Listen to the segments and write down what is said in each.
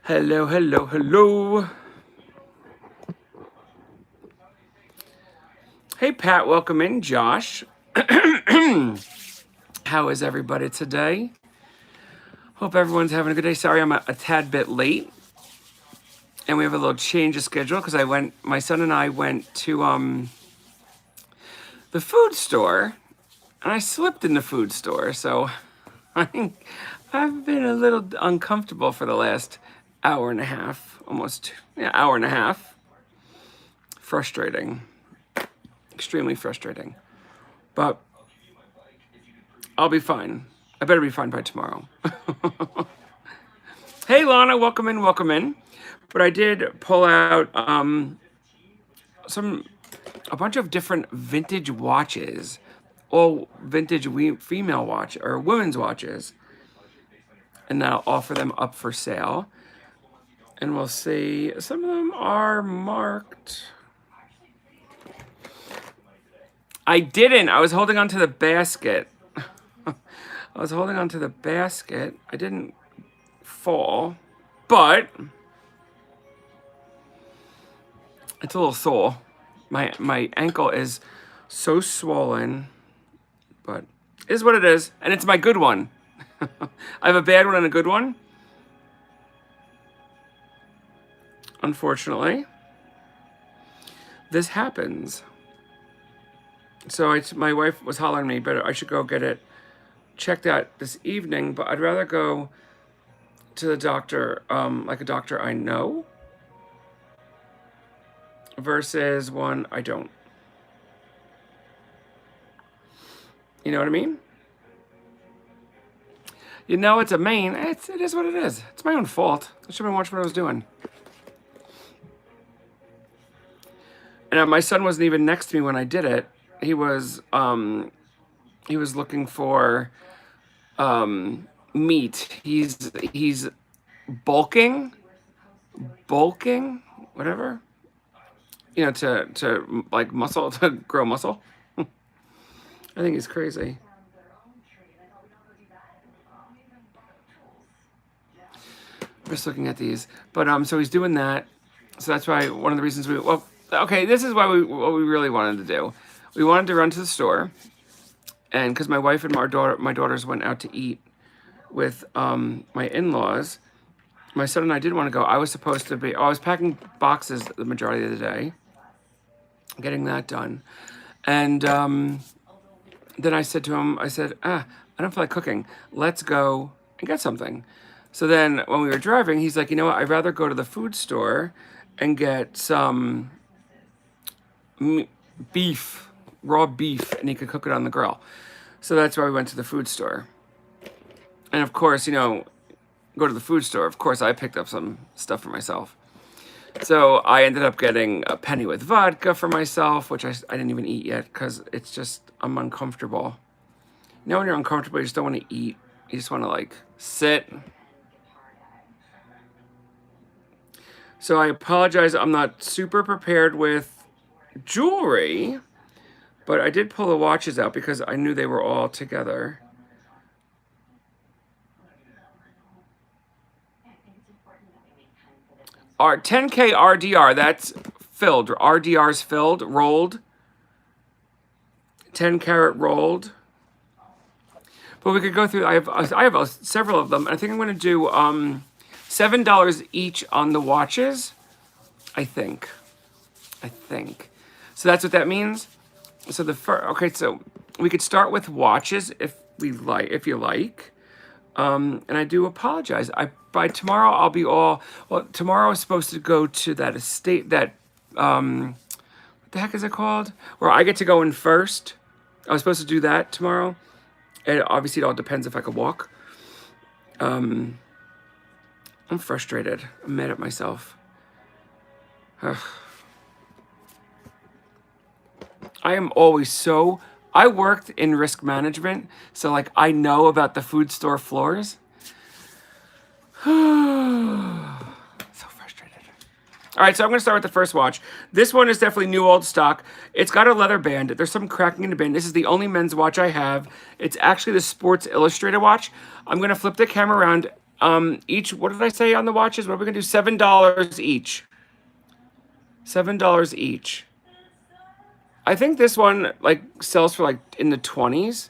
Hello, hello, hello. Hey, Pat, welcome in. Josh. How is everybody today? Hope everyone's having a good day. Sorry, I'm a tad bit late. And we have a little change of schedule because my son and I went to the food store, and I slipped in the food store. So I've been a little uncomfortable for the last hour and a half, almost, yeah, hour and a half. Frustrating. Extremely frustrating. But I'll be fine. I better be fine by tomorrow. Hey, Lana, welcome in, welcome in. But I did pull out a bunch of different vintage watches, all vintage female watch or women's watches, and I'll offer them up for sale. And we'll see. Some of them are marked. I didn't. I was holding on to the basket. I was holding on to the basket. I didn't fall, but it's a little sore. My ankle is so swollen, but it is what it is, and it's my good one. I have a bad one and a good one, unfortunately. This happens. So my wife was hollering at me, but I should go get it checked out this evening, but I'd rather go to the doctor, like a doctor I know, versus one I don't. You know what I mean? You know, it's a main. It is what it is. It's my own fault. I should have been watching what I was doing. And my son wasn't even next to me when I did it. He was looking for meat. He's bulking, whatever. You know, to like muscle, to grow muscle. I think he's crazy. Just looking at these, but so he's doing that. So that's why one of the reasons okay, this is what we really wanted to do. We wanted to run to the store, and because my wife and my daughters went out to eat with my in-laws, my son and I did want to go. I was packing boxes the majority of the day, getting that done, and then I said to him, I don't feel like cooking. Let's go and get something. So then when we were driving, he's like, you know what? I'd rather go to the food store and get some beef, raw beef, and he could cook it on the grill. So that's why we went to the food store. And of course, you know, go to the food store. Of course, I picked up some stuff for myself. So I ended up getting a penny with vodka for myself, which I didn't even eat yet because it's just, I'm uncomfortable. You know, when you're uncomfortable, you just don't want to eat. You just want to like sit. So I apologize. I'm not super prepared with jewelry, but I did pull the watches out because I knew they were all together. Our 10K RDR, that's filled. RDR's filled, rolled. 10 karat rolled. But we could go through, I have several of them. I think I'm going to do $7 each on the watches, I think. So that's what that means. So okay, so we could start with watches if you like. And I do apologize. By tomorrow I'll be all, well, tomorrow I was supposed to go to that estate, that, what the heck is it called? Where I get to go in first. I was supposed to do that tomorrow. And obviously it all depends if I could walk. I'm frustrated. I'm mad at myself. I am always I worked in risk management, so like I know about the food store floors. So frustrated. All right, so I'm going to start with the first watch. This one is definitely new old stock. It's got a leather band. There's some cracking in the band. This is the only men's watch I have. It's actually the Sports Illustrated watch. I'm going to flip the camera around Each, what did I say on the watches? What are we gonna do? $7 each. $7 each. I think this one like sells for like in the 20s.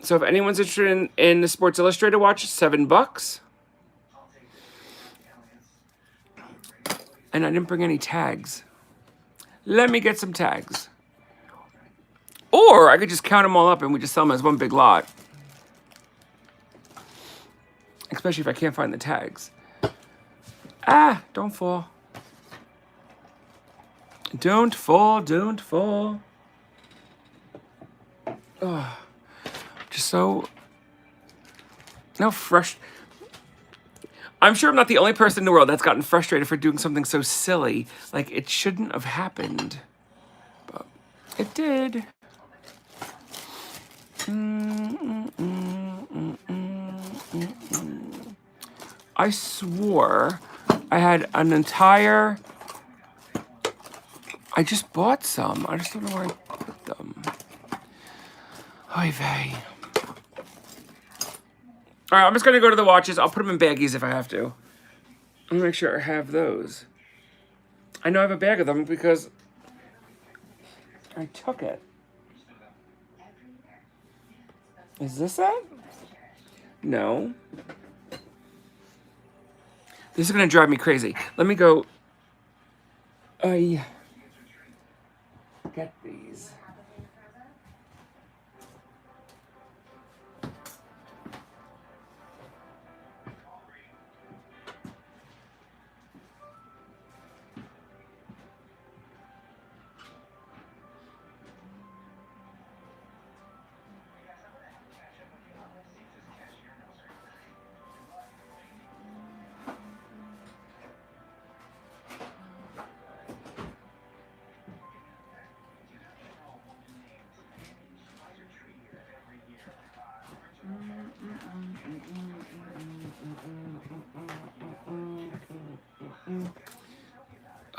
So if anyone's interested in the Sports Illustrated watch, $7. And I didn't bring any tags. Let me get some tags. Or I could just count them all up and we just sell them as one big lot. Especially if I can't find the tags. Ah, don't fall. Don't fall, don't fall. Oh, just so... No, fresh... I'm sure I'm not the only person in the world that's gotten frustrated for doing something so silly. Like, it shouldn't have happened. But it did. I swore I had an entire... I just bought some. I just don't know where I put them. Oy vey. All right, I'm just going to go to the watches. I'll put them in baggies if I have to. I'm going to make sure I have those. I know I have a bag of them because I took it. Is this it? No. This is going to drive me crazy. Let me go... get these.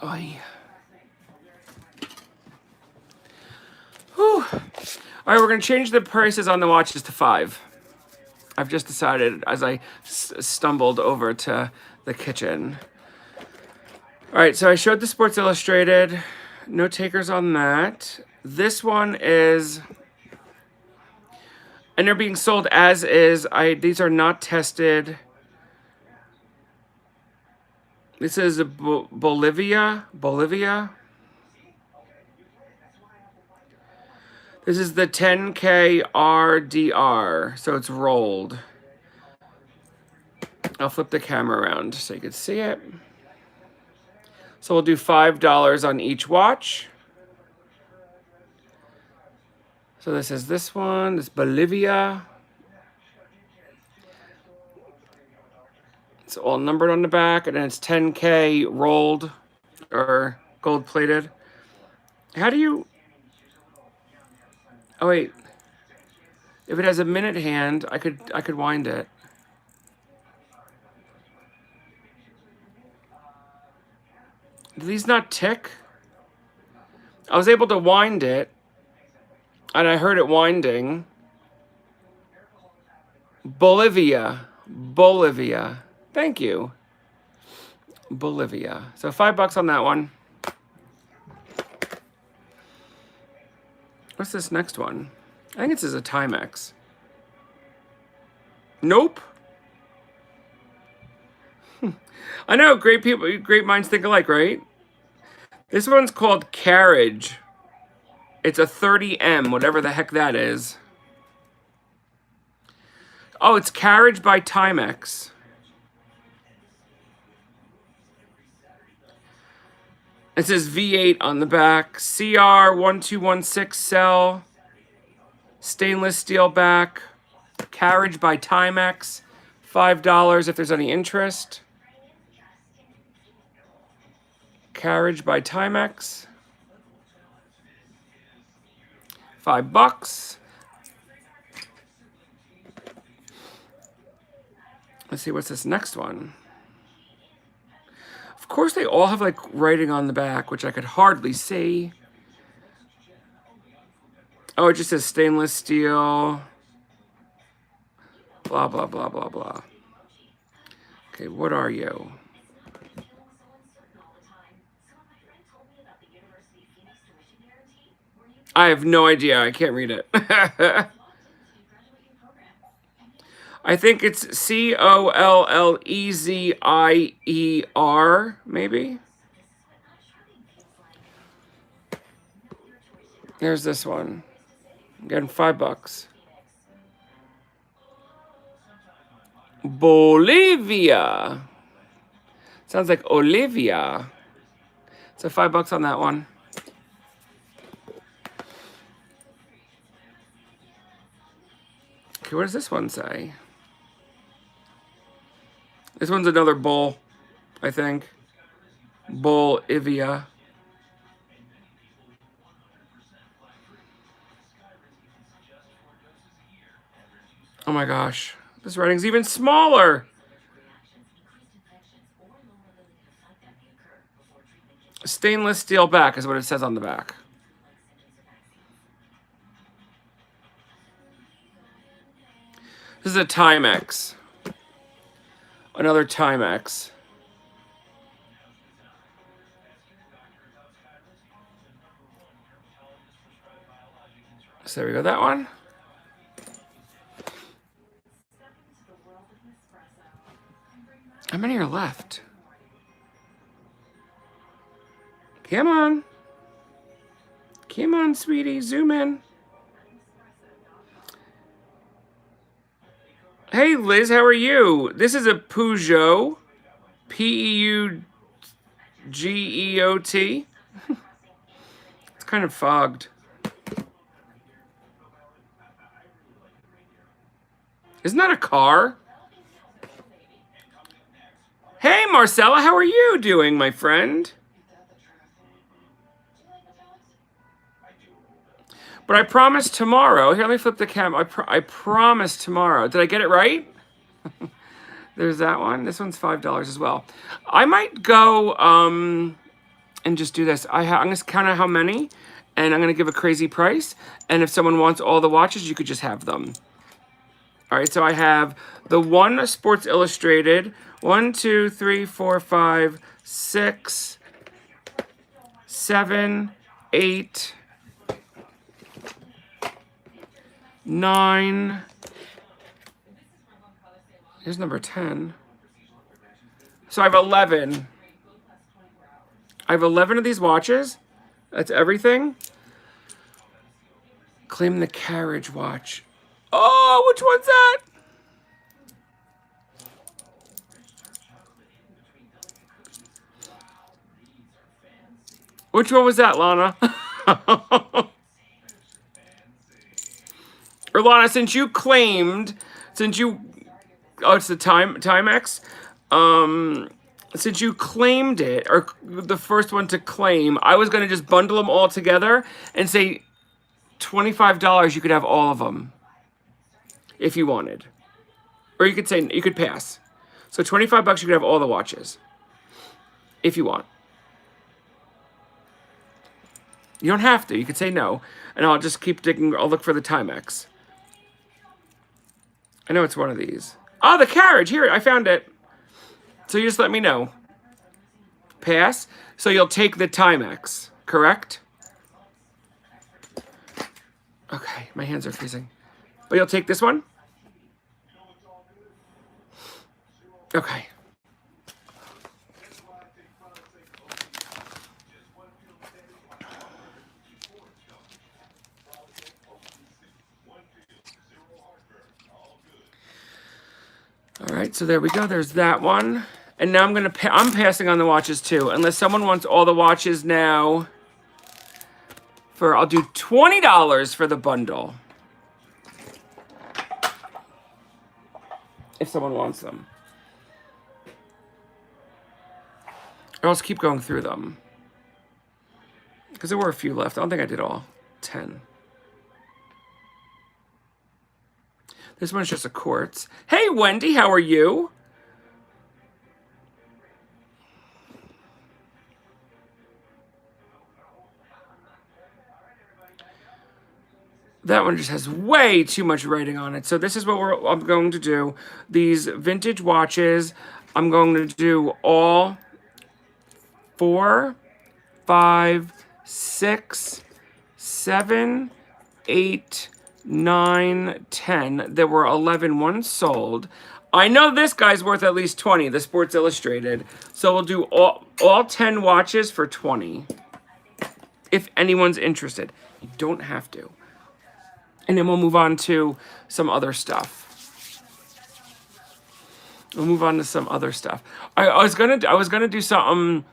Oy. Whew. All right, we're going to change the prices on the watches to $5. I've just decided as I stumbled over to the kitchen. All right, so I showed the Sports Illustrated. No takers on that. This one is... And they're being sold as is. These are not tested. This is a Bolivia. This is the 10K RDR, so it's rolled. I'll flip the camera around so you can see it. So we'll do $5 on each watch. So this is this one, this Bolivia. It's all numbered on the back, and then it's 10K rolled or gold plated. How do you... Oh wait. If it has a minute hand, I could wind it. Do these not tick? I was able to wind it, and I heard it winding. Bolivia. Thank you. Bolivia. So $5 on that one. What's this next one? I think this is a Timex. Nope. I know, great people, great minds think alike, right? This one's called Carriage. It's a 30M, whatever the heck that is. Oh, it's Carriage by Timex. It says V8 on the back. CR1216 cell. Stainless steel back. Carriage by Timex. $5 if there's any interest. Carriage by Timex. $5. Let's see, what's this next one? Of course, they all have like writing on the back, which I could hardly see. Oh, it just says stainless steel. Blah, blah, blah, blah, blah. Okay, what are you? I have no idea. I can't read it. I think it's Colllezier, maybe? There's this one. I'm getting $5. Bolivia. Sounds like Olivia. So $5 on that one. Okay, what does this one say? This one's another bull, I think. Bolivia. Oh my gosh. This writing's even smaller. Stainless steel back is what it says on the back. This is a Timex. Another Timex. So there we go, that one. How many are left? Come on. Come on, sweetie, zoom in. Hey, Liz, how are you? This is a Peugeot. Peugeot. It's kind of fogged. Isn't that a car? Hey, Marcella, how are you doing, my friend? But I promise tomorrow. Here, let me flip the camera. I promise tomorrow. Did I get it right? There's that one. This one's $5 as well. I might go and just do this. I'm going to count out how many, and I'm going to give a crazy price. And if someone wants all the watches, you could just have them. All right, so I have the one Sports Illustrated. 1, 2, 3, 4, 5, 6, 7, 8, 9. Here's number 10. So I have 11. I have 11 of these watches. That's everything. Claim the carriage watch. Oh, which one's that? Which one was that, Lana? Or Lana, since you, oh, it's the Timex. Since you claimed it, or the first one to claim, I was gonna just bundle them all together and say $25. You could have all of them if you wanted, or you could pass. So $25, you could have all the watches if you want. You don't have to. You could say no, and I'll just keep digging. I'll look for the Timex. I know it's one of these. Oh, the carriage. Here, I found it. So you just let me know. Pass. So you'll take the Timex, correct? Okay, my hands are freezing. But you'll take this one? Okay. All right, so there we go. There's that one. And now I'm passing on the watches too, unless someone wants all the watches now. I'll do $20 for the bundle. If someone wants them. Or else keep going through them. Because there were a few left. I don't think I did all 10. This one's just a quartz. Hey, Wendy, how are you? That one just has way too much writing on it. So this is what I'm going to do. These vintage watches, I'm going to do all 4, 5, 6, 7, 8, 9, 10. There were 11 ones sold. I know this guy's worth at least 20, the Sports Illustrated. So we'll do all 10 watches for 20. If anyone's interested. You don't have to. And then we'll move on to some other stuff. We'll move on to some other stuff. I was gonna do something.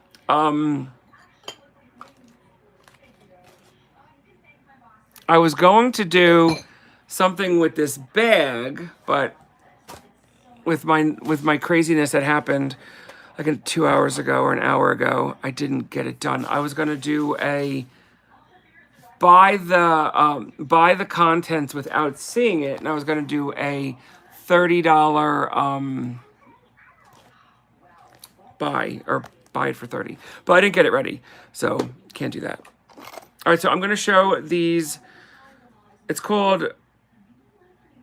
I was going to do something with this bag, but with my craziness that happened like 2 hours ago or an hour ago, I didn't get it done. I was gonna do a buy the contents without seeing it, and I was gonna do a $30 buy it for 30, but I didn't get it ready, so can't do that. All right, so I'm gonna show these. It's called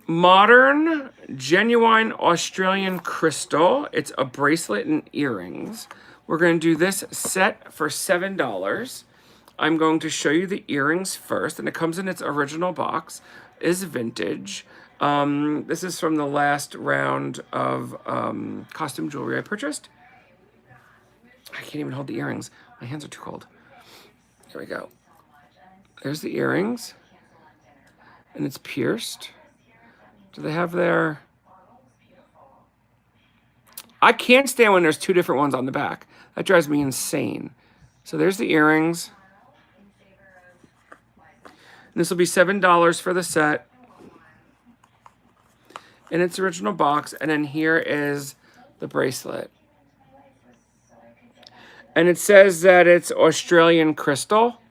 Modern Genuine Australian Crystal. It's a bracelet and earrings. We're gonna do this set for $7. I'm going to show you the earrings first, and it comes in its original box. Is vintage. This is from the last round of costume jewelry I purchased. I can't even hold the earrings. My hands are too cold. Here we go. There's the earrings. And it's pierced. Do they have their... I can't stand when there's 2 different ones on the back. That drives me insane. So there's the earrings. And this will be $7 for the set. In its original box. And then here is the bracelet. And it says that it's Australian crystal.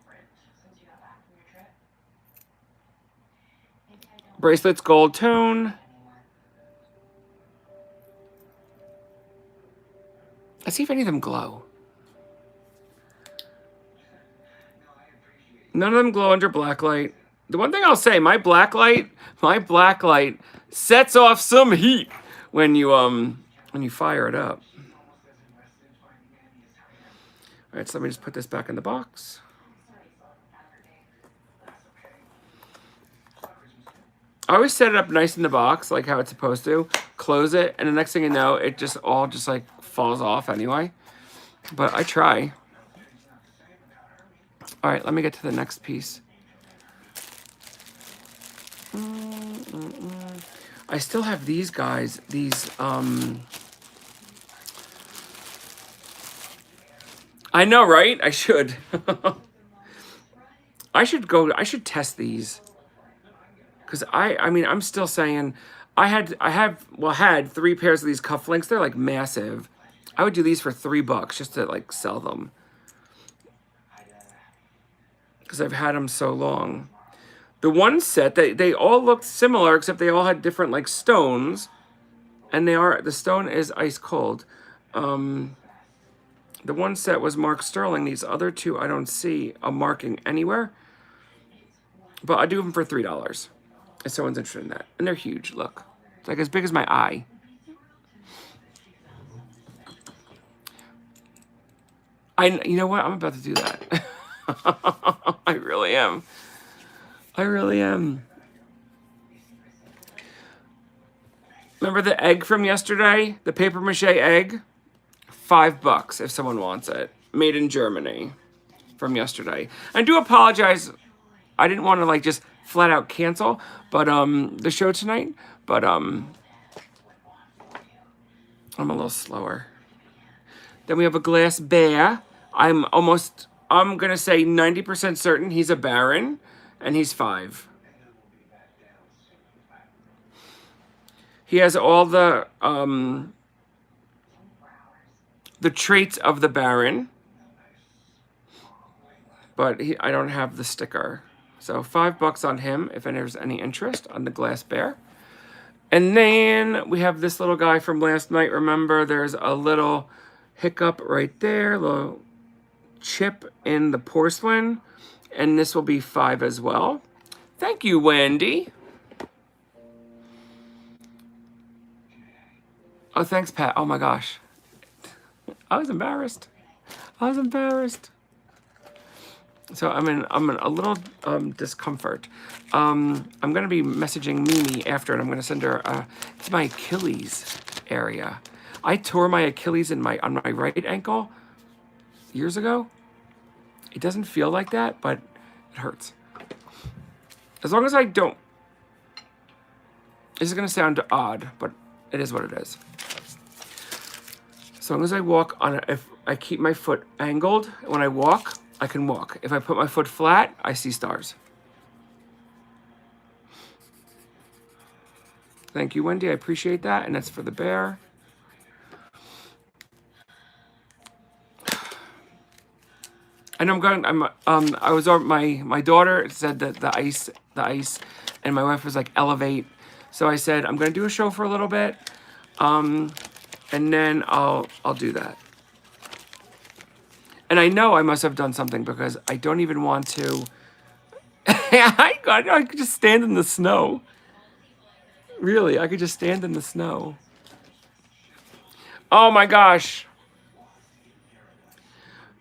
Bracelet's gold tone. Let's see if any of them glow. None of them glow under black light. The one thing I'll say, my black light sets off some heat when you fire it up. All right, so let me just put this back in the box. I always set it up nice in the box, like how it's supposed to. Close it, and the next thing you know, it just all like falls off anyway. But I try. All right, let me get to the next piece. I still have these guys. These I know, right? I should. I should test these. Because I mean, I'm still saying, I had 3 pairs of these cufflinks. They're like massive. I would do these for $3 just to like sell them. Because I've had them so long. The one set, they all looked similar, except they all had different like stones. And the stone is ice cold. The one set was marked sterling. These other 2, I don't see a marking anywhere. But I do them for $3. If someone's interested in that. And they're huge, look. It's like as big as my eye. You know what? I'm about to do that. I really am. I really am. Remember the egg from yesterday? The paper mache egg? $5 if someone wants it. Made in Germany from yesterday. I do apologize. I didn't want to like just flat out cancel, but the show tonight. But I'm a little slower. Then we have a glass bear. I'm gonna say 90% certain he's a baron, and he's 5. He has all the traits of the baron, but I don't have the sticker. So $5 on him if there's any interest on the glass bear. And then we have this little guy from last night. Remember, there's a little hiccup right there, little chip in the porcelain, and this will be 5 as well. Thank you, Wendy. Oh, thanks, Pat. Oh my gosh. I was embarrassed. I was embarrassed. So I'm in a little discomfort. I'm gonna be messaging Mimi after, and I'm gonna send her. It's my Achilles area. I tore my Achilles on my right ankle years ago. It doesn't feel like that, but it hurts. As long as I don't. This is gonna sound odd, but it is what it is. As long as I walk on it, if I keep my foot angled when I walk, I can walk. If I put my foot flat, I see stars. Thank you, Wendy. I appreciate that. And that's for the bear. And I was over, my daughter said that the ice, and my wife was like, elevate. So I said, I'm going to do a show for a little bit. And then I'll do that. And I know I must have done something because I don't even want to. I could just stand in the snow. Really, I could just stand in the snow. Oh my gosh.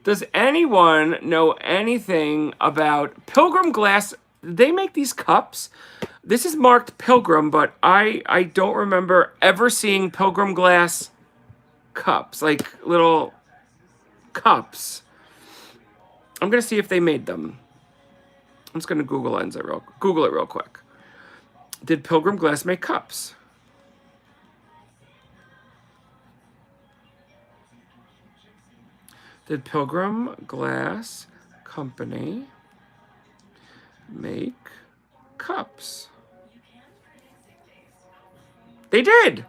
Does anyone know anything about Pilgrim glass? They make these cups. This is marked Pilgrim, but I don't remember ever seeing Pilgrim glass cups, like little cups. I'm gonna see if they made them. I'm just gonna Google it real quick. Did Pilgrim Glass make cups? Did Pilgrim Glass Company make cups? They did.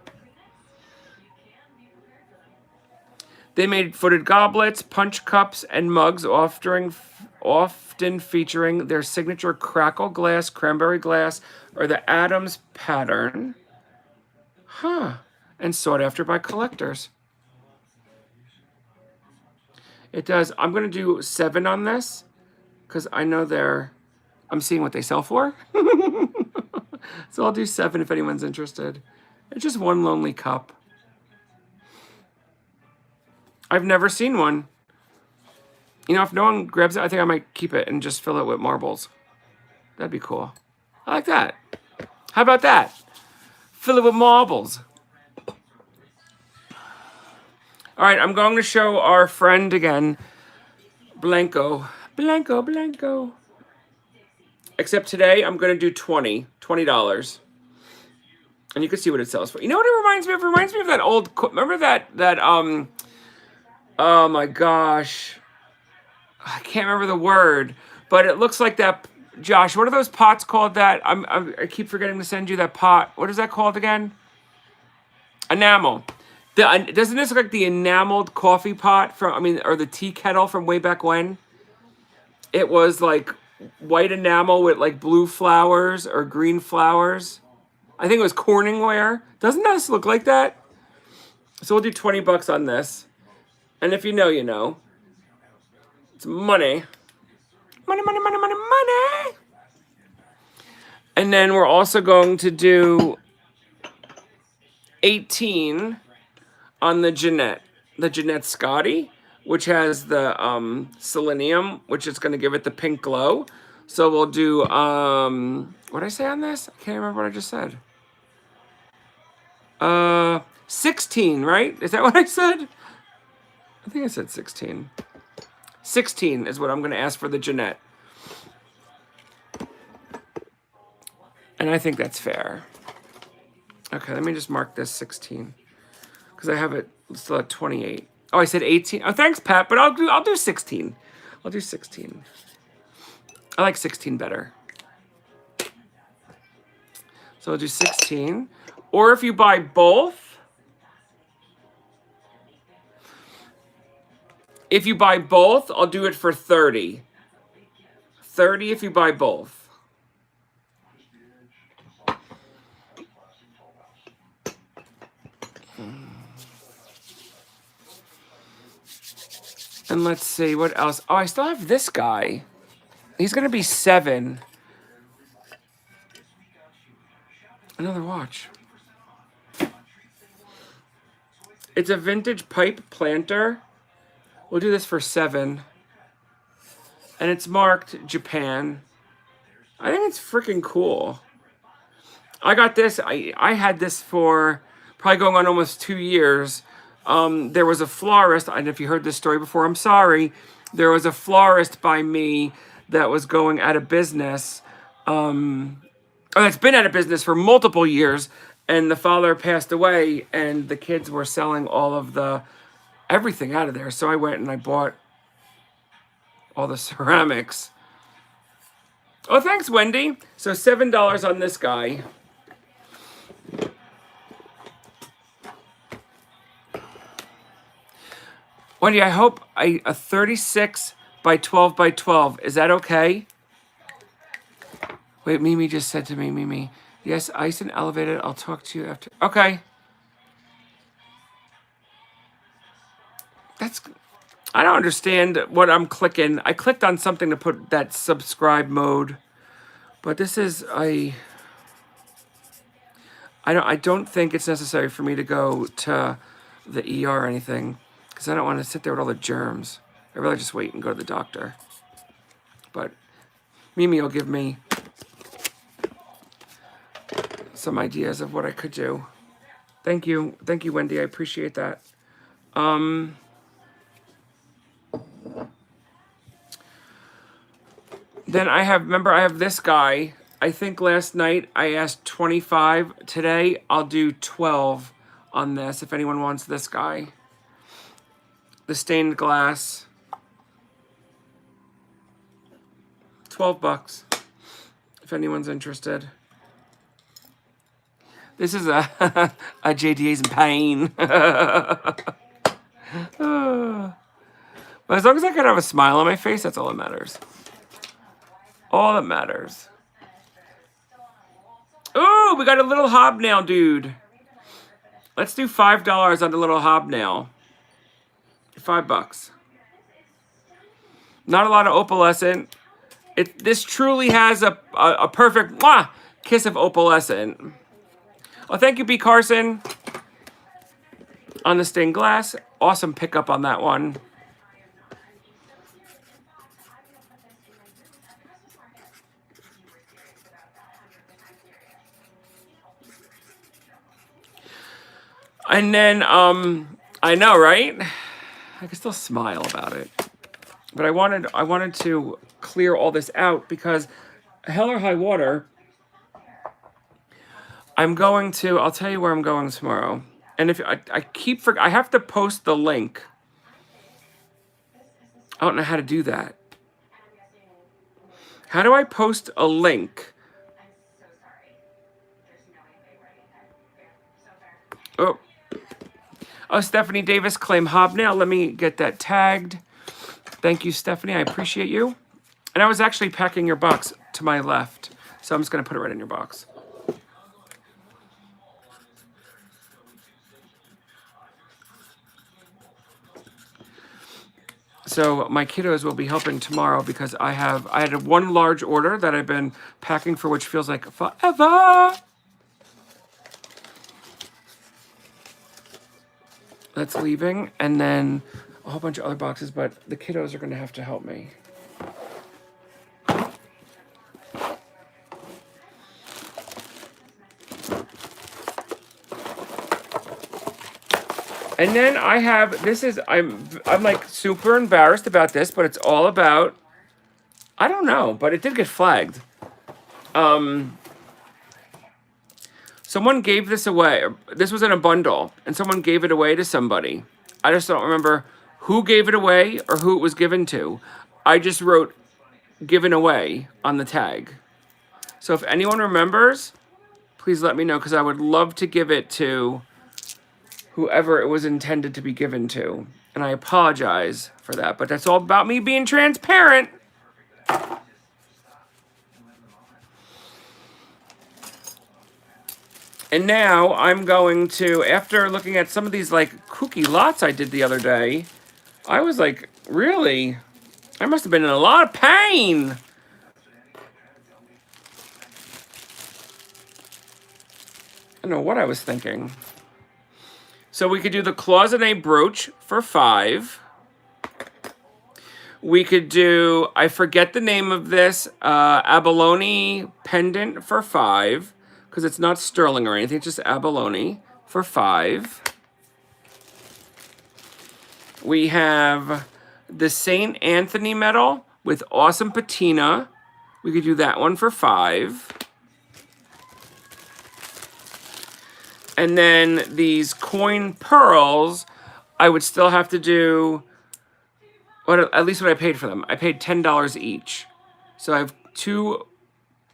They made footed goblets, punch cups, and mugs, often featuring their signature crackle glass, cranberry glass, or the Adams pattern. Huh. And sought after by collectors. It does. I'm going to do 7 on this because I know I'm seeing what they sell for. So I'll do 7 if anyone's interested. It's just one lonely cup. I've never seen one. You know, if no one grabs it, I think I might keep it and just fill it with marbles. That'd be cool. I like that. How about that? Fill it with marbles. All right, I'm going to show our friend again, Blanco. Blanco. Except today, I'm going to do $20. And you can see what it sells for. You know what it reminds me of? It reminds me of that old, remember that oh my gosh. I can't remember the word, but it looks like that. Josh, what are those pots called that? I keep forgetting to send you that pot. What is that called again? Enamel. Doesn't this look like the enameled coffee pot or the tea kettle from way back when? It was like white enamel with like blue flowers or green flowers. I think it was Corningware. Doesn't this look like that? So we'll do $20 on this. And if you know, you know. It's money. Money. And then we're also going to do 18 on the Jeanette Scotty, which has the selenium, which is going to give it the pink glow. So we'll do, what did I say on this? I can't remember what I just said. 16, right? Is that what I said? I think I said 16. 16 is what I'm going to ask for the Jeanette. And I think that's fair. Okay, let me just mark this 16. Because I have it still at 28. Oh, I said 18. Oh, thanks, Pat, but I'll do 16. I'll do 16. I like 16 better. So I'll do 16. Or if you buy both, I'll do it for 30. 30 if you buy both. And let's see, what else? Oh, I still have this guy. He's going to be 7. Another watch. It's a vintage pipe planter. We'll do this for $7. And it's marked Japan. I think it's freaking cool. I got this. I had this for probably going on almost 2 years. There was a florist, and if you heard this story before, I'm sorry. There was a florist by me that was going out of business. That's been out of business for multiple years, and the father passed away, and the kids were selling all of the everything out of there. So I went and I bought all the ceramics. Oh, thanks, Wendy. So $7 on this guy. Wendy, I hope a 36 by 12 by 12. Is that okay? Wait, Mimi just said to me, Mimi, yes, ice and elevated. I'll talk to you after. Okay. I don't understand what I'm clicking. I clicked on something to put that subscribe mode, but this is I don't think it's necessary for me to go to the ER or anything, because I don't want to sit there with all the germs. I'd rather just wait and go to the doctor. But Mimi will give me some ideas of what I could do. Thank you, Wendy. I appreciate that. Then I have this guy. I think last night I asked 25. Today I'll do 12 on this if anyone wants this guy. The stained glass. $12 if anyone's interested. This is a JDA's in pain. But as long as I can have a smile on my face, that's all that matters. All that matters. Ooh, we got a little hobnail, dude. Let's do $5 on the little hobnail. $5. Not a lot of opalescent. This truly has a perfect kiss of opalescent. Oh, thank you, B. Carson. On the stained glass. Awesome pickup on that one. And then, I know, right? I can still smile about it. But I wanted to clear all this out because hell or high water, I'll tell you where I'm going tomorrow. And if I have to post the link. I don't know how to do that. How do I post a link? Oh, Stephanie Davis, claim hobnail. Let me get that tagged. Thank you, Stephanie. I appreciate you. And I was actually packing your box to my left. So I'm just going to put it right in your box. So my kiddos will be helping tomorrow because I had one large order that I've been packing for, which feels like forever. That's leaving, and then a whole bunch of other boxes, but the kiddos are going to have to help me. And then I have, I'm like super embarrassed about this, but it's all about, I don't know, but it did get flagged. Someone gave this away. This was in a bundle, and someone gave it away to somebody. I just don't remember who gave it away or who it was given to. I just wrote given away on the tag. So if anyone remembers, please let me know, because I would love to give it to whoever it was intended to be given to. And I apologize for that, but that's all about me being transparent. And now I'm going to, after looking at some of these like kooky lots I did the other day, I was like, really? I must have been in a lot of pain. don't know what I was thinking. So we could do the cloisonne brooch for $5. We could do, I forget the name of this, abalone pendant for $5, because it's not sterling or anything, it's just abalone for $5. We have the St. Anthony medal with awesome patina. We could do that one for $5. And then these coin pearls, I would still have to do, at least what I paid for them. I paid $10 each. So I have 2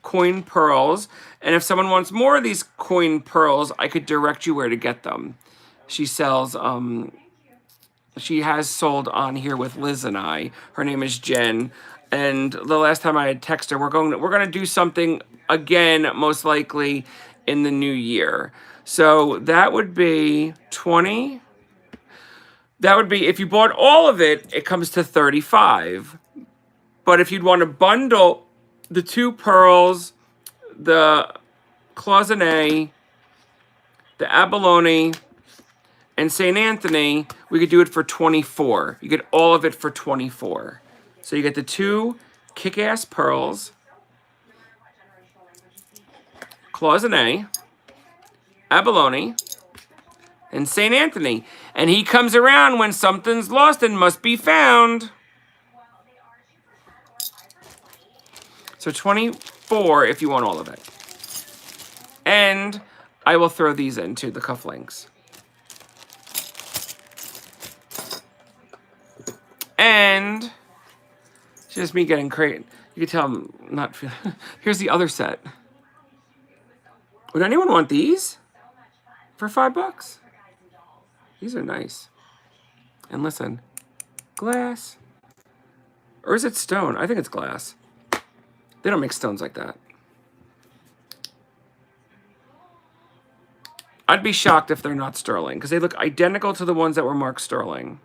coin pearls. And if someone wants more of these coin pearls, I could direct you where to get them. She sells, she has sold on here with Liz and I. Her name is Jen. And the last time I had texted her, we're going to do something again, most likely in the new year. So that would be 20. That would be, if you bought all of it, it comes to 35. But if you'd want to bundle the 2 pearls, the cloisonne, the abalone, and St. Anthony, we could do it for 24. You get all of it for 24. So you get the 2 kick-ass pearls, cloisonne, abalone, and St. Anthony. And he comes around when something's lost and must be found. So 24 if you want all of it. And I will throw these into the cufflinks. And just me getting crazy. You can tell I'm not feeling. Here's the other set. Would anyone want these for $5? These are nice. And listen, glass. Or is it stone? I think it's glass. They don't make stones like that. I'd be shocked if they're not sterling, because they look identical to the ones that were marked sterling.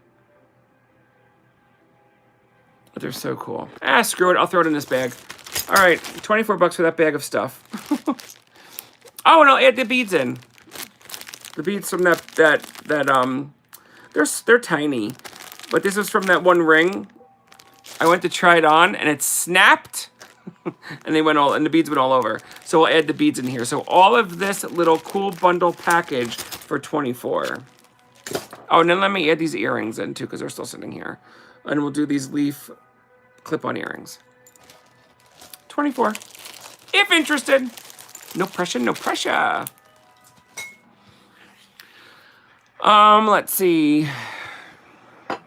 But they're so cool. Ah, screw it. I'll throw it in this bag. All right, $24 for that bag of stuff. Oh, and I'll add the beads in. The beads from they're tiny. But this was from that one ring. I went to try it on, and it snapped. And the beads went all over. So we'll add the beads in here. So all of this little cool bundle package for $24. Oh, and then let me add these earrings in too, because they're still sitting here. And we'll do these leaf clip-on earrings. $24. If interested. No pressure, no pressure. Let's see. I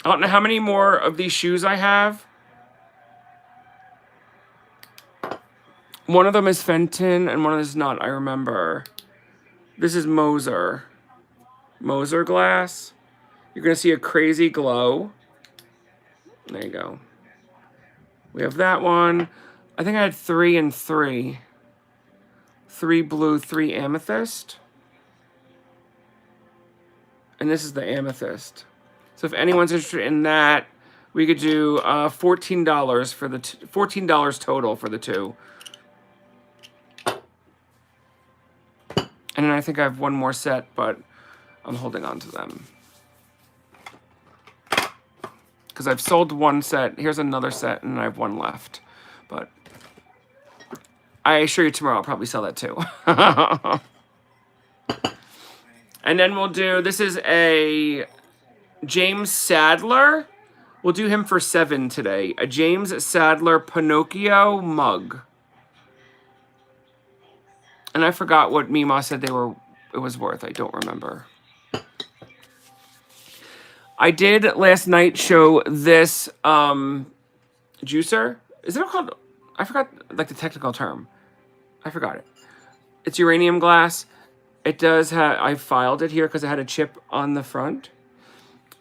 don't know how many more of these shoes I have. One of them is Fenton and one of them is not, I remember. This is Moser. Moser glass. You're going to see a crazy glow. There you go. We have that one. I think I had 3 and 3. 3 blue, 3 amethyst. And this is the amethyst. So if anyone's interested in that, we could do $14 for the $14 total for the 2. And then I think I have one more set, but I'm holding on to them. Because I've sold one set. Here's another set, and I have one left. But I assure you tomorrow I'll probably sell that too. And then we'll do, this is a James Sadler. We'll do him for $7 today. A James Sadler Pinocchio mug. And I forgot what Mima said it was worth. I don't remember. I did last night show this juicer. Is it called? I forgot like the technical term. I forgot it. It's uranium glass. It does have, I filed it here because it had a chip on the front.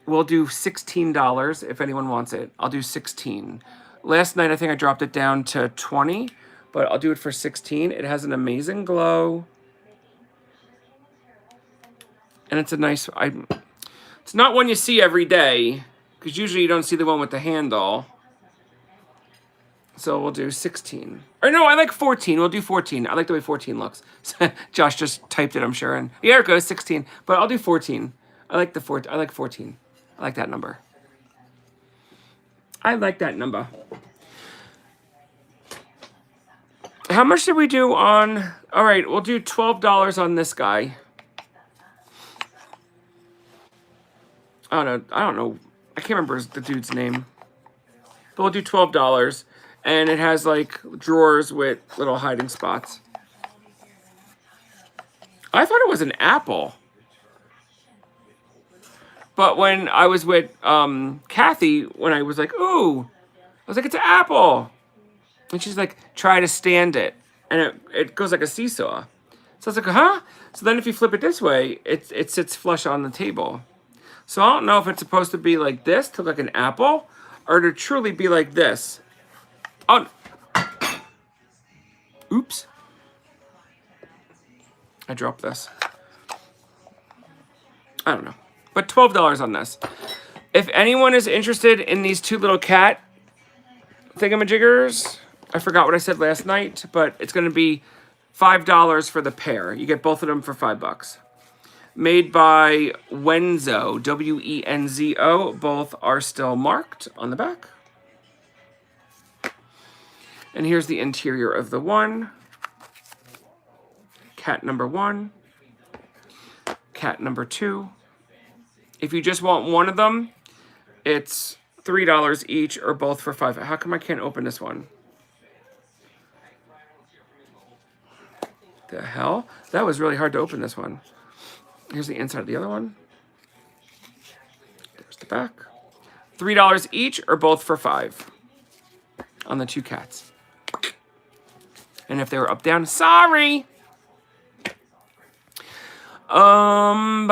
We'll do $16 if anyone wants it. I'll do 16. Last night I think I dropped it down to 20, but I'll do it for 16. It has an amazing glow. And it's a nice, it's not one you see every day, because usually you don't see the one with the handle. So we'll do 16. Or no, I like 14. We'll do 14. I like the way 14 looks. Josh just typed it, I'm sure. And here it goes, 16. But I'll do 14. I like 14. I like that number. I like that number. How much did we do on... All right, we'll do $12 on this guy. I don't know. I can't remember the dude's name. But we'll do $12. And it has, like, drawers with little hiding spots. I thought it was an apple. But when I was with Kathy, when I was like, ooh, I was like, it's an apple. And she's like, try to stand it. And it goes like a seesaw. So I was like, huh? So then if you flip it this way, it sits flush on the table. So I don't know if it's supposed to be like this, to look like an apple, or to truly be like this. Oh, oops. I dropped this. I don't know. But $12 on this. If anyone is interested in these two little cat thingamajiggers, I forgot what I said last night, but it's going to be $5 for the pair. You get both of them for $5. Made by Wenzo, W-E-N-Z-O. Both are still marked on the back. And here's the interior of the one. Cat number 1. Cat number 2. If you just want one of them, it's $3 each or both for $5. How come I can't open this one? The hell? That was really hard to open this one. Here's the inside of the other one. There's the back. $3 each or both for $5 on the two cats. And if they were up, down, sorry. Bum.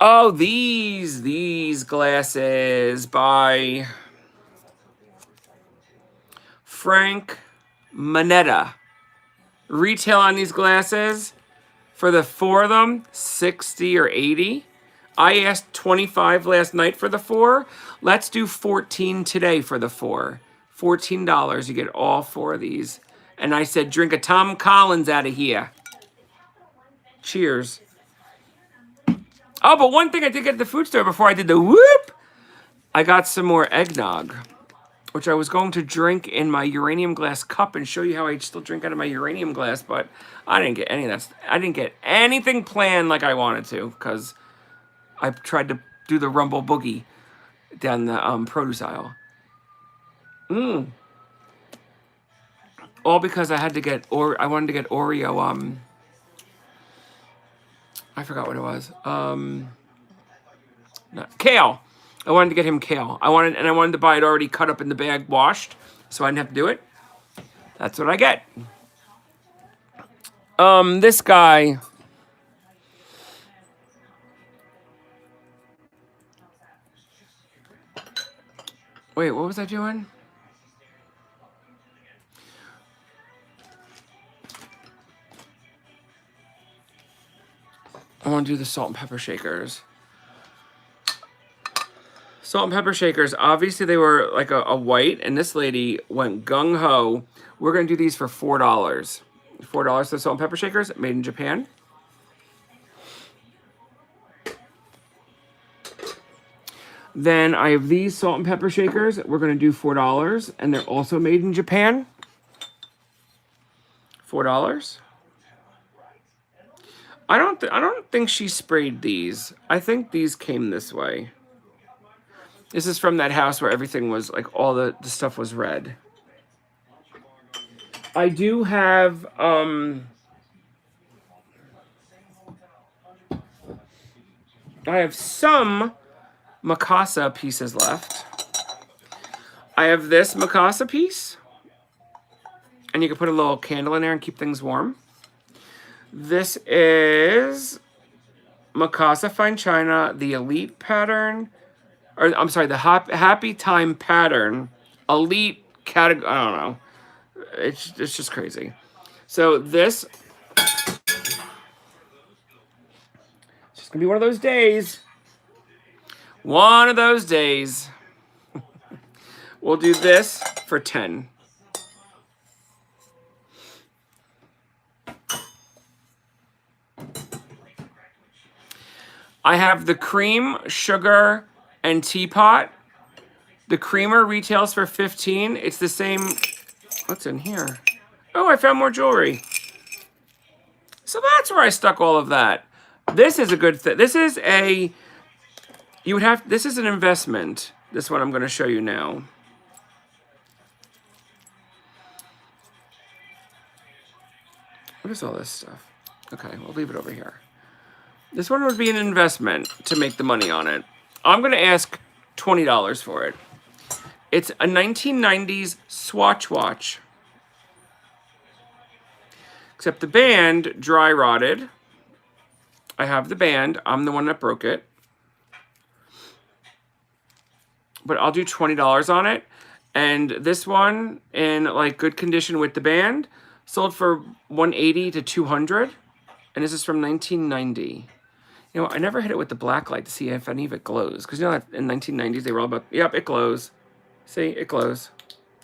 Oh, these glasses by Frank Moneta. Retail on these glasses for the 4 of them, 60 or 80. I asked 25 last night for the 4. Let's do 14 today for the 4. $14, you get all 4 of these. And I said, drink a Tom Collins out of here. Cheers. Oh, but one thing I did get at the food store before I did the whoop, I got some more eggnog, which I was going to drink in my uranium glass cup and show you how I still drink out of my uranium glass, but I didn't get any of that. I didn't get anything planned like I wanted to, because I tried to do the rumble boogie down the produce aisle. All because I had to get, I wanted to get Oreo, I forgot what it was. Kale. I wanted to get him kale. I wanted to buy it already cut up in the bag, washed, so I didn't have to do it. That's what I get. This guy. Wait, what was I doing? I want to do the salt and pepper shakers. Salt and pepper shakers, obviously they were like a white, and this lady went gung-ho. We're going to do these for $4. $4 for the salt and pepper shakers, made in Japan. Then I have these salt and pepper shakers. We're going to do $4, and they're also made in Japan. $4. I don't think she sprayed these. I think these came this way. This is from that house where everything was, like, all the stuff was red. I do have, I have some Mikasa pieces left. I have this Mikasa piece. And you can put a little candle in there and keep things warm. This is Mikasa Fine China, the Elite pattern. Or, I'm sorry, the Happy Time pattern. Elite category, I don't know. It's just crazy. So this, it's just gonna be one of those days. One of those days. We'll do this for 10. I have the cream, sugar, and teapot. The creamer retails for 15. It's the same. What's in here? Oh, I found more jewelry. So that's where I stuck all of that. This is a good thing. This is a, you would have, this is an investment. This one I'm going to show you now. What is all this stuff? Okay, we'll leave it over here. This one would be an investment to make the money on it. I'm going to ask $20 for it. It's a 1990s Swatch watch. Except the band dry rotted. I have the band. I'm the one that broke it. But I'll do $20 on it. And this one, in like good condition with the band, sold for $180 to $200. And this is from 1990. You know, I never hit it with the black light to see if any of it glows. Because you know that in 1990s they were all about, yep, it glows. See, it glows.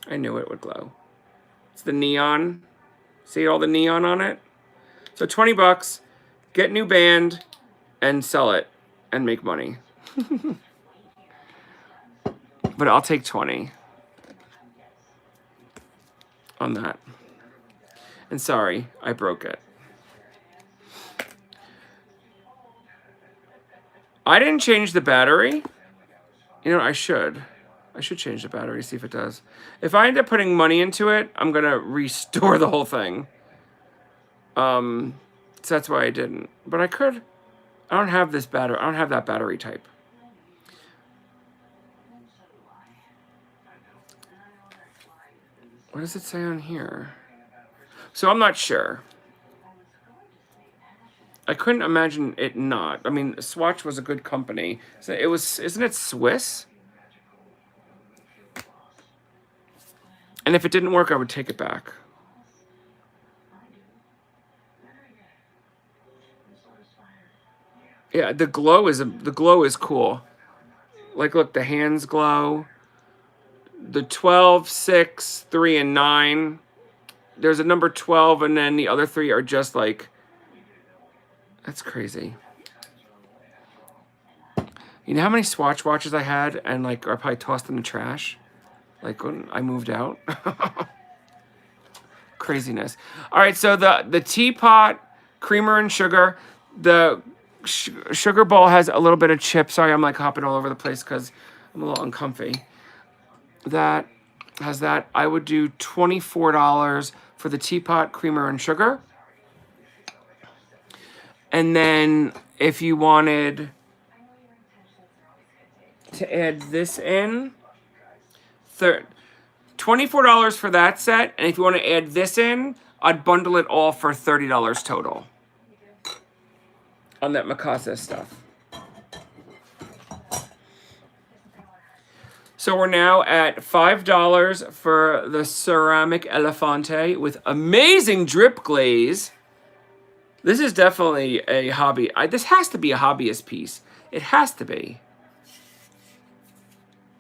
I knew it would glow. It's the neon. See all the neon on it? So 20 bucks, get new band, and sell it, and make money. But I'll take 20 on that. And sorry, I broke it. I didn't change the battery. You know, I should. I should change the battery, see if it does. If I end up putting money into it, I'm going to restore the whole thing. So that's why I didn't. But I could. I don't have this battery. I don't have that battery type. What does it say on here? So I'm not sure. I couldn't imagine it not. I mean, Swatch was a good company. So it was, isn't it Swiss? And if it didn't work, I would take it back. Yeah, the glow is cool. Like, look, the hands glow. The 12, 6, 3, and 9. There's a number 12, and then the other 3 are just like, that's crazy. You know how many Swatch watches I had and like are probably tossed in the trash? Like when I moved out. Craziness. All right, so the teapot, creamer and sugar. The sugar bowl has a little bit of chip. Sorry, I'm like hopping all over the place because I'm a little uncomfy. That has that. I would do $24 for the teapot, creamer, and sugar. And then if you wanted to add this in, $24 for that set. And if you want to add this in, I'd bundle it all for $30 total on that Mikasa stuff. So we're now at $5 for the ceramic elefante with amazing drip glaze. This is definitely a hobby. This has to be a hobbyist piece. It has to be.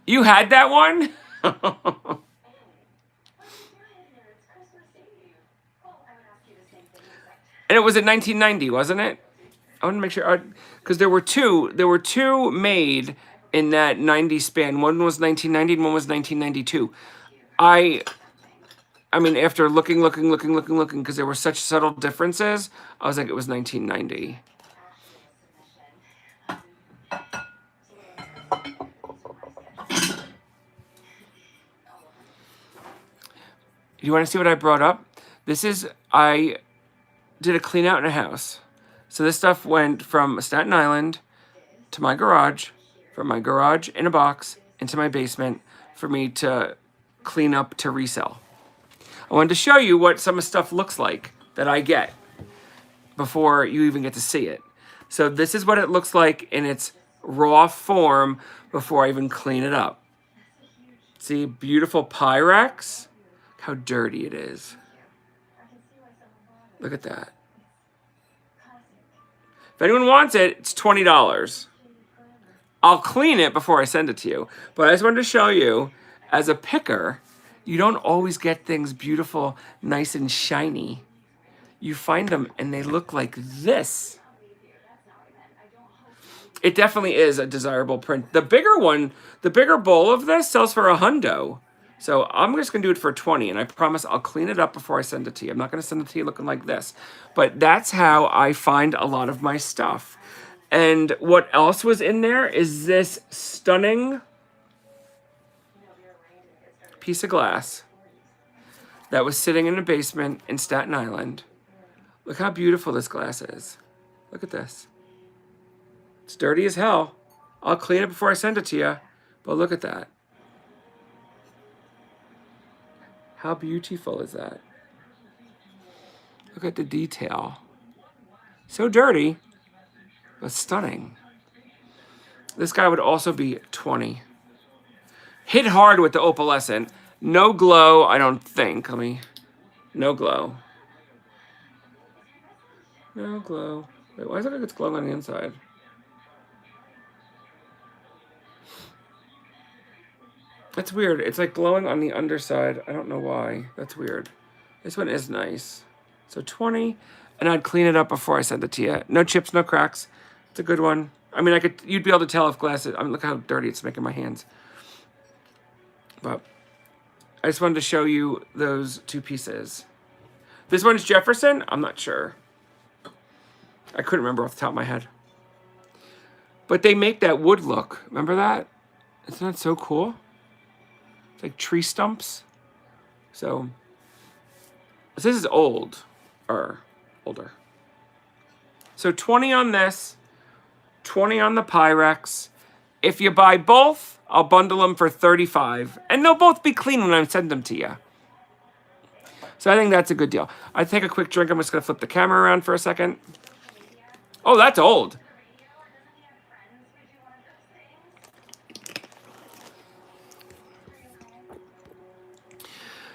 You had that one? And it was in 1990, wasn't it? I want to make sure, because there were two made in that 90 span. One was 1990 and one was 1992. I mean, after looking, because there were such subtle differences, I was like, it was 1990. You want to see what I brought up? This is, I did a clean out in a house. So this stuff went from Staten Island to my garage, from my garage in a box into my basement for me to clean up to resell. I wanted to show you what some of the stuff looks like that I get before you even get to see it. So this is what it looks like in its raw form before I even clean it up. See, beautiful Pyrex. How dirty it is. Look at that. If anyone wants it, it's $20. I'll clean it before I send it to you. But I just wanted to show you, as a picker, You don't always get things beautiful, nice and shiny. You find them and they look like this. It definitely is a desirable print. The bigger one, the bigger bowl of this sells for $100. So I'm just gonna do it for 20, and I promise I'll clean it up before I send it to you. I'm not gonna send it to you looking like this. But that's how I find a lot of my stuff. And what else was in there is this stunning piece of glass that was sitting in a basement in Staten Island. Look how beautiful this glass is. Look at this. It's dirty as hell. I'll clean it before I send it to you. But look at that. How beautiful is that? Look at the detail. So dirty, but stunning. This guy would also be 20. Hit hard with the opalescent. No glow, I don't think. No glow. No glow. Wait, why is it like it's glowing on the inside? That's weird. It's like glowing on the underside. I don't know why. That's weird. This one is nice. So 20, and I'd clean it up before I send it to you. No chips, no cracks. It's a good one. I mean, you'd be able to tell if glass is, I mean, look how dirty it's making my hands. But I just wanted to show you those two pieces. This one's Jefferson? I'm not sure. I couldn't remember off the top of my head. But they make that wood look. Remember that? Isn't that so cool? It's like tree stumps. So this is old, or older. So 20 on this, 20 on the Pyrex. If you buy both, I'll bundle them for 35, and they'll both be clean when I send them to you. So I think that's a good deal. I take a quick drink. I'm just gonna flip the camera around for a second. Oh, that's old.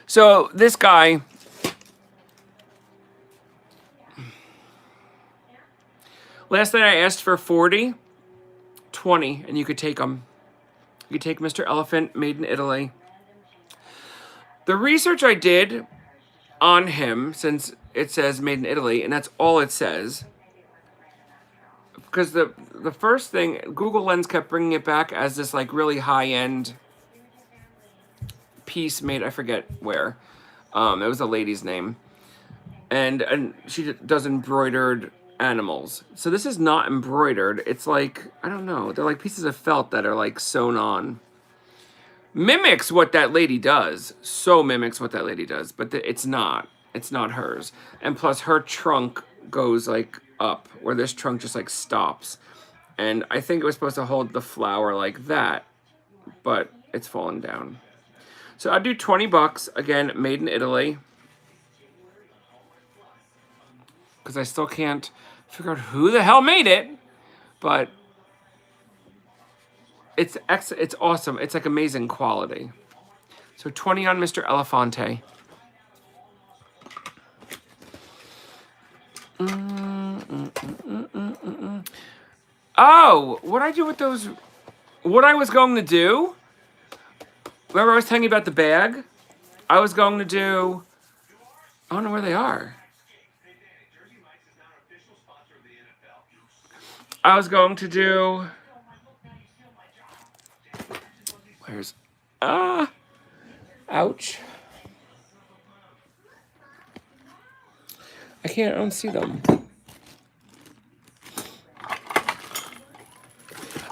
So this guy, last night I asked for 40, 20, and you could take them. You could take Mr. Elephant, made in Italy. The research I did on him, since it says made in Italy, and that's all it says, because the first thing, Google Lens kept bringing it back as this like really high-end piece made, I forget where. It was a lady's name. And she does embroidered animals. So this is not embroidered. It's like, I don't know. They're like pieces of felt that are like sewn on. Mimics what that lady does. So mimics what that lady does. But it's not. It's not hers. And plus her trunk goes like up, where this trunk just like stops. And I think it was supposed to hold the flower like that, but it's fallen down. So I'd do 20 bucks, again, made in Italy. Because I still can't figure out who the hell made it, but it's awesome. It's like amazing quality. So 20 on Mr. Elefante. Oh, what I do with those? What I was going to do? Remember I was telling you about the bag? I was going to do, I don't know where they are. I was going to do, where's, ouch. I don't see them.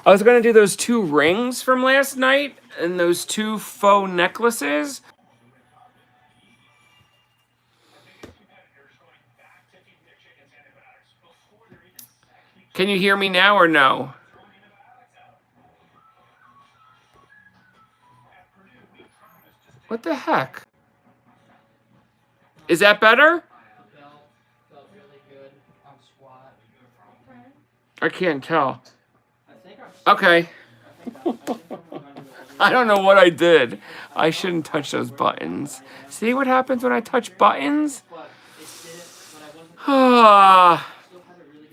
I was going to do those 2 rings from last night and those 2 faux necklaces. Can you hear me now or no? What the heck? Is that better? Felt really good on squat. I can't tell. Okay. I don't know what I did. I shouldn't touch those buttons. See what happens when I touch buttons? All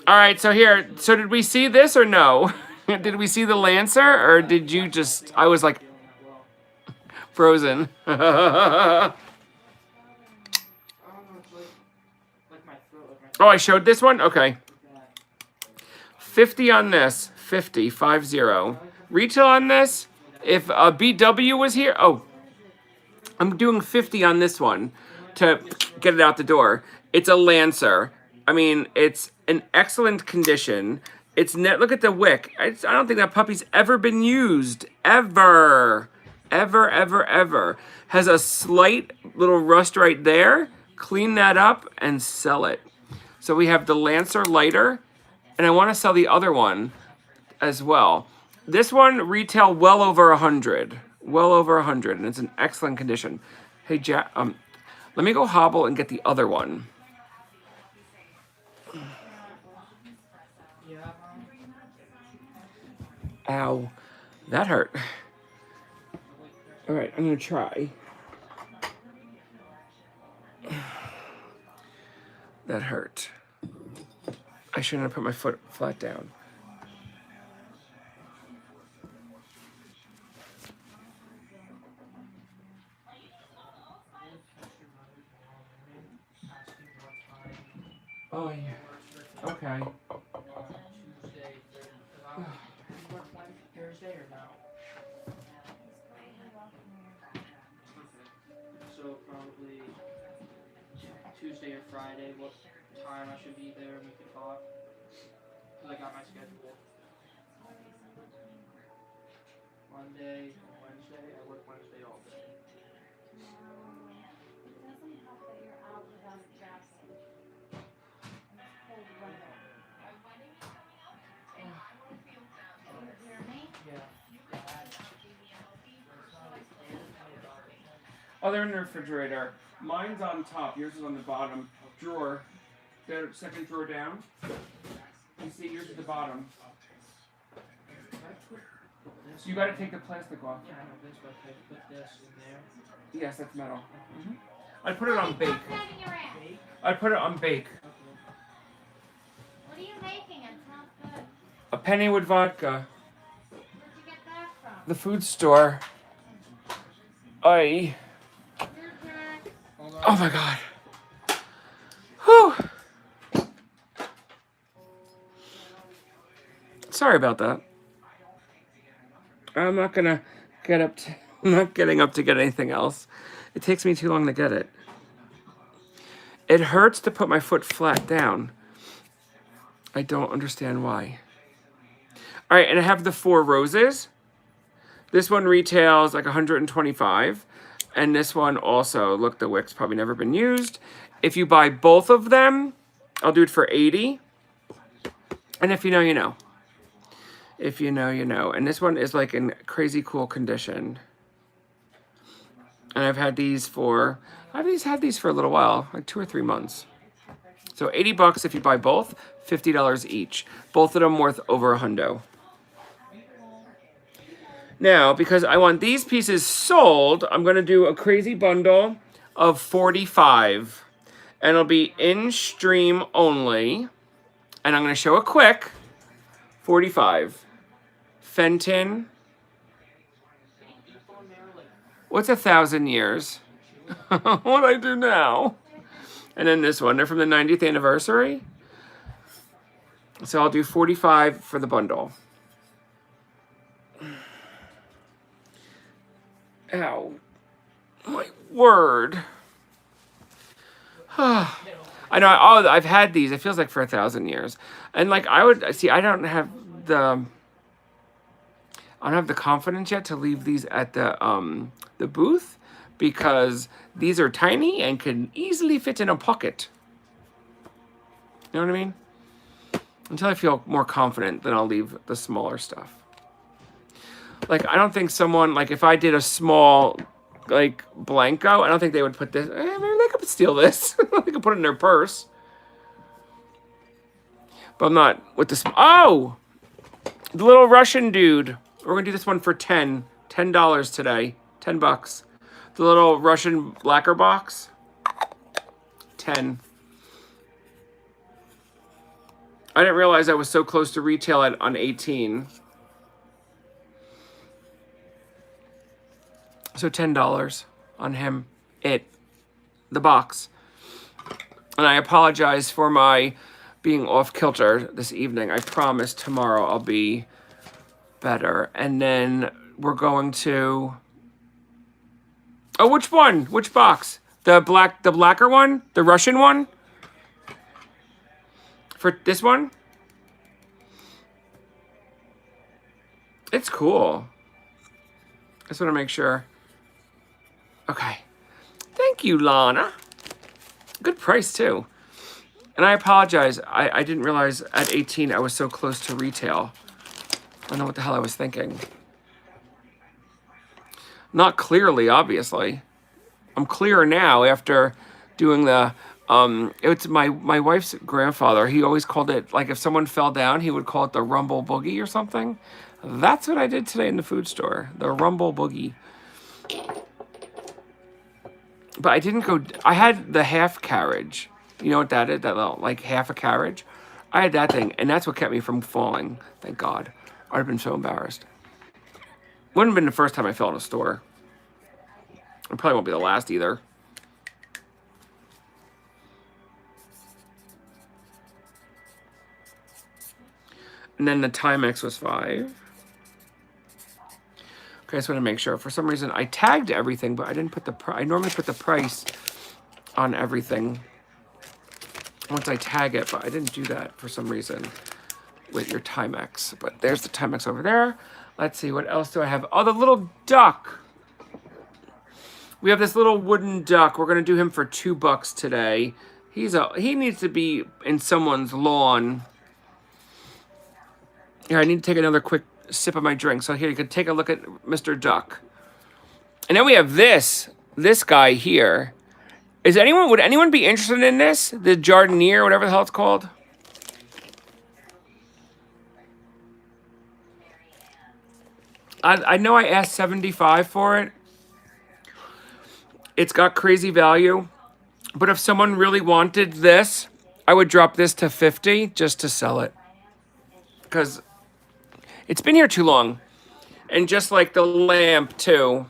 right, so here. So did we see this or no? Did we see the Lancer, or did you just... I was like... Frozen. I don't know, it's like my throat, like my Oh, I showed this one? Okay. that. 50 on this. 50. 50. Retail on this. If BW was here. Oh, I'm doing 50 on this one to get it out the door. It's a Lancer. I mean, it's in excellent condition. It's net. Look at the wick. I don't think that puppy's ever been used. Ever. Ever, ever, ever. Has a slight little rust right there. Clean that up and sell it. So we have the Lancer lighter. And I want to sell the other one as well. This one retail well over 100. Well over 100. And it's in excellent condition. Hey, Jack, let me go hobble and get the other one. Yeah. Ow. That hurt. All right, I'm going to try. That hurt. I shouldn't have put my foot flat down. Oh, yeah. Okay. Tuesday, you work Thursday or no? So probably Tuesday or Friday, what time I should be there and we can talk. Cause I got my schedule. Monday, Wednesday, I work Wednesday all day. Yeah. Oh, they're in the refrigerator. Mine's on top. Yours is on the bottom drawer. The second drawer down. You see, yours is the bottom. So you got to take the plastic off. Yeah, I know this, but I put this in there. Yes, that's metal. I'd put it on bake. Bake? I'd put it on bake. What are you making? It smells good. A Pennywood vodka. Where'd you get that from? The food store. Aye. Here, Jack. Hold on. Oh my god. Whew. Sorry about that. I'm not gonna get up to, I'm not getting up to get anything else. It takes me too long to get it. It hurts to put my foot flat down. I don't understand why. All right, and I have the 4 roses. This one retails like 125. And this one also, look, the wick's probably never been used. If you buy both of them, I'll do it for 80. And if you know, you know. If you know, you know. And this one is like in crazy cool condition. And I've had these for, had these for a little while, like 2 or 3 months. So 80 bucks if you buy both, $50 each. Both of them worth over a hundo. Now, because I want these pieces sold, I'm going to do a crazy bundle of 45. And it'll be in stream only. And I'm going to show a quick 45. Fenton. What's 1,000 years? What do I do now? And then this one, they're from the 90th anniversary. So I'll do 45 for the bundle. Ow. My word. I know, oh, I've had these. It feels like for 1,000 years. And like I would, see, I don't have the confidence yet to leave these at the booth because these are tiny and can easily fit in a pocket. You know what I mean? Until I feel more confident, then I'll leave the smaller stuff. Like, I don't think someone, like, if I did a small, like, Blanco, I don't think they would put this. Maybe they could steal this. They could put it in their purse. But I'm not with this. Oh! The little Russian dude. We're going to do this one for $10 today. $10. The little Russian lacquer box. 10. I didn't realize I was so close to retail on 18. So $10 on him. The box. And I apologize for my being off kilter this evening. I promise tomorrow I'll be better. And then we're going to... Oh, which one? Which box? The blacker one? The Russian one? For this one? It's cool. I just want to make sure. Okay. Thank you, Lana. Good price, too. And I apologize. I didn't realize at 18 I was so close to retail. I don't know what the hell I was thinking. Not clearly, obviously. I'm clearer now after doing the... it's my wife's grandfather. He always called it, like if someone fell down, he would call it the rumble boogie or something. That's what I did today in the food store. The rumble boogie. But I didn't go... I had the half carriage. You know what that is? That little, like half a carriage? I had that thing, and that's what kept me from falling. Thank God. I'd have been so embarrassed. Wouldn't have been the first time I fell in a store. It probably won't be the last either. And then the Timex was $5. Okay, I just want to make sure. For some reason, I tagged everything, but I didn't put the I normally put the price on everything once I tag it, but I didn't do that for some reason with your Timex. But there's the Timex over there. Let's see, what else do I have? Oh, the little duck. We have this little wooden duck. We're going to do him for $2 today. He needs to be in someone's lawn. Here, I need to take another quick sip of my drink. So here, you can take a look at Mr. Duck. And then we have this guy here. Would anyone be interested in this? The Jardinier, whatever the hell it's called. I know I asked $75 for it. It's got crazy value. But if someone really wanted this, I would drop this to $50 just to sell it. Because it's been here too long. And just like the lamp, too.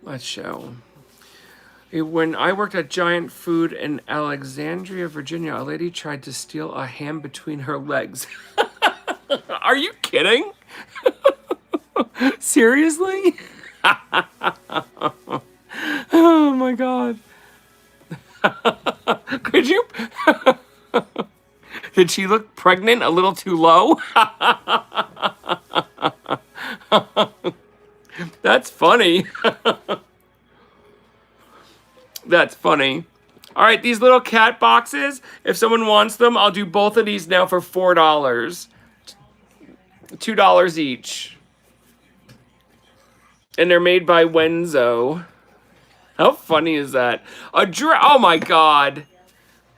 Let's show. When I worked at Giant Food in Alexandria, Virginia, a lady tried to steal a ham between her legs. Are you kidding? Seriously? Oh my God. Could you? Did she look pregnant a little too low? That's funny. That's funny. All right, these little cat boxes, if someone wants them, I'll do both of these now for $4. $2 each. And they're made by Wenzo. How funny is that? Oh my God.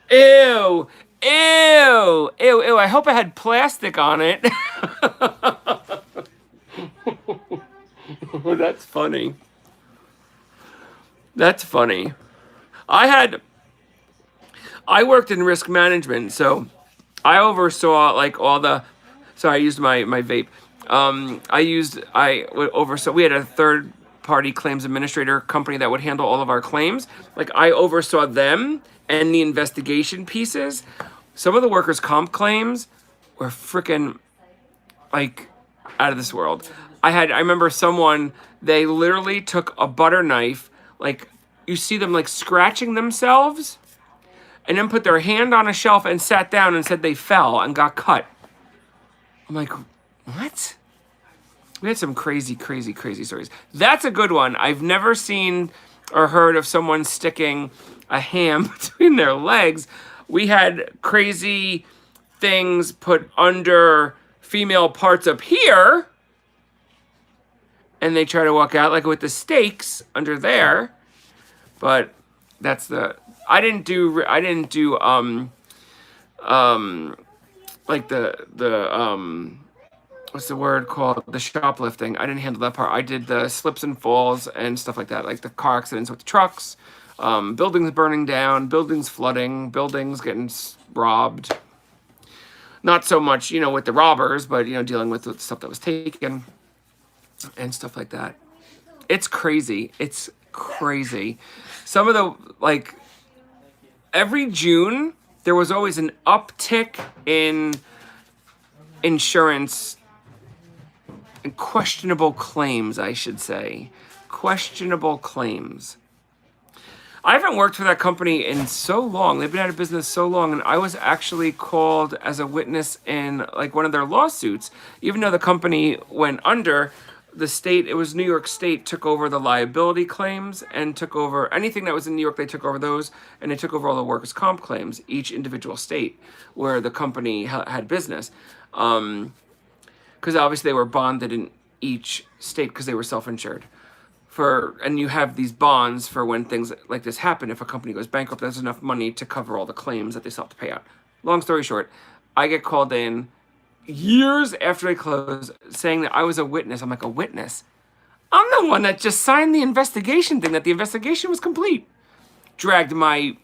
Ew. Ew. Ew, ew. I hope it had plastic on it. That's funny. That's funny. I worked in risk management, so I oversaw like all the... Sorry, I used my vape. I oversaw... We had a third-party claims administrator company that would handle all of our claims. Like, I oversaw them and the investigation pieces. Some of the workers' comp claims were freaking, like, out of this world. I remember someone, they literally took a butter knife, like, you see them, like, scratching themselves, and then put their hand on a shelf and sat down and said they fell and got cut. I'm like, what? We had some crazy, crazy, crazy stories. That's a good one. I've never seen or heard of someone sticking a ham between their legs. We had crazy things put under female parts up here, and they try to walk out like with the stakes under there. But that's the... I didn't do like the what's the word called? The shoplifting. I didn't handle that part. I did the slips and falls and stuff like that, like the car accidents with the trucks, buildings burning down, buildings flooding, buildings getting robbed. Not so much, with the robbers, but, dealing with the stuff that was taken and stuff like that. It's crazy. It's crazy. Some of the, like, every June, there was always an uptick in insurance and questionable claims, I should say. Questionable claims. I haven't worked for that company in so long. They've been out of business so long, and I was actually called as a witness in like one of their lawsuits. Even though the company went under, the state, it was New York State, took over the liability claims and took over anything that was in New York. They took over those, and they took over all the workers' comp claims, each individual state where the company had business. Because obviously they were bonded in each state because they were self-insured. And you have these bonds for when things like this happen. If a company goes bankrupt, there's enough money to cover all the claims that they still have to pay out. Long story short, I get called in years after they close saying that I was a witness. I'm like, a witness? I'm the one that just signed the investigation thing, that the investigation was complete. Dragged my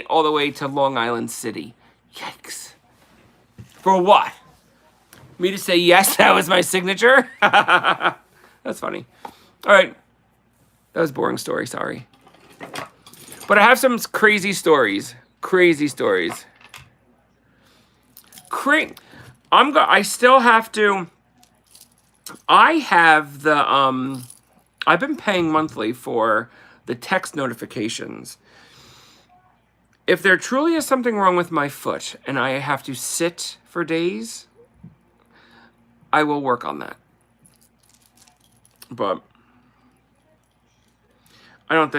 all the way to Long Island City. Yikes. For what? Me to say yes, that was my signature? That's funny. All right. That was a boring story, sorry. But I have some crazy stories. Crazy stories. I still have to... I have the... I've been paying monthly for the text notifications. If there truly is something wrong with my foot and I have to sit for days, I will work on that. But... I don't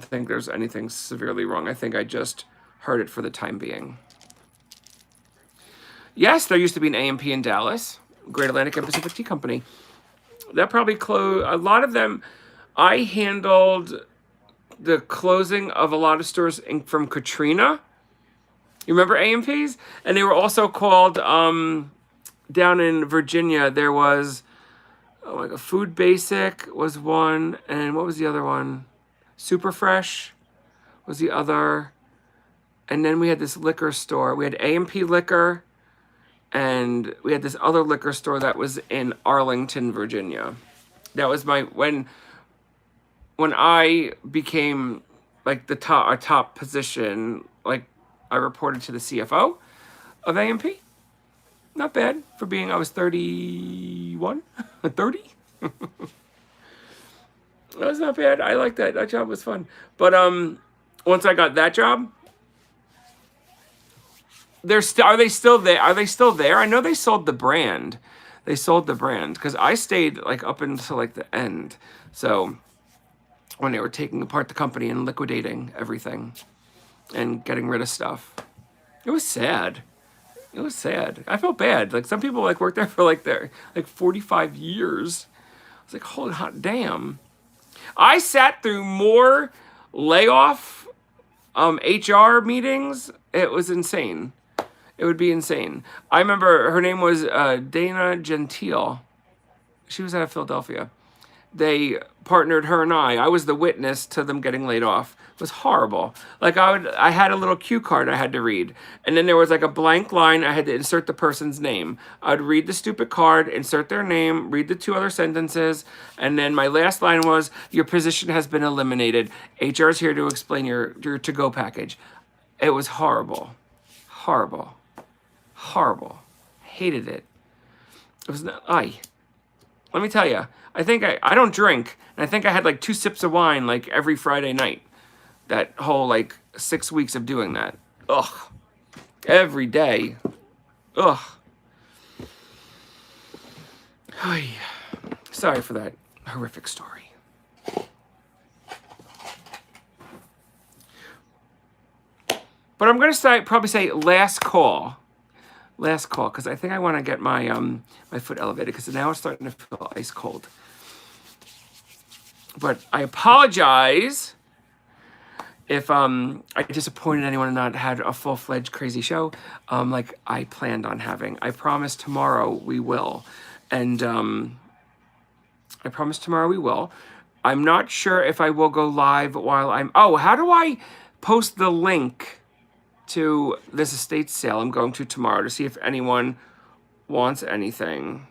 think there's anything severely wrong. I think I just heard it for the time being. Yes, there used to be an A&P in Dallas, Great Atlantic and Pacific Tea Company. That probably closed. A lot of them, I handled the closing of a lot of stores from Katrina. You remember A&Ps? And they were also called, down in Virginia, there was... Oh my God, Food Basic was one, and what was the other one? Super Fresh was the other. And then we had this liquor store. We had A&P Liquor, and we had this other liquor store that was in Arlington, Virginia. That was when I became like a top position, like I reported to the CFO of A&P. Not bad for being, I was 31, 30. That's not bad. I like that. That job was fun. But once I got that job, are they still there? Are they still there? I know they sold the brand. They sold the brand because I stayed like up until like the end. So when they were taking apart the company and liquidating everything and getting rid of stuff, it was sad. It was sad. I felt bad. Like some people like worked there for like 45 years. I was like, holy hot damn. I sat through more layoff HR meetings. It was insane. It would be insane. I remember her name was Dana Gentile. She was out of Philadelphia. They partnered, her and I was the witness to them getting laid off. It was horrible. Like I had a little cue card I had to read. And then there was like a blank line. I had to insert the person's name. I'd read the stupid card, insert their name, read the two other sentences. And then my last line was, your position has been eliminated. HR is here to explain your to-go package. It was horrible. Horrible. Horrible. Hated it. It was not, let me tell you, I think I don't drink, and I think I had like 2 sips of wine like every Friday night. That whole like 6 weeks of doing that. Ugh. Every day. Ugh. Sorry for that horrific story. But I'm gonna probably say last call. Last call, because I think I want to get my my foot elevated, because now it's starting to feel ice cold. But I apologize if I disappointed anyone and not had a full-fledged crazy show like I planned on having. I promise tomorrow we will. And I promise tomorrow we will. I'm not sure if I will go live while I'm... Oh, how do I post the link to this estate sale I'm going to tomorrow to see if anyone wants anything.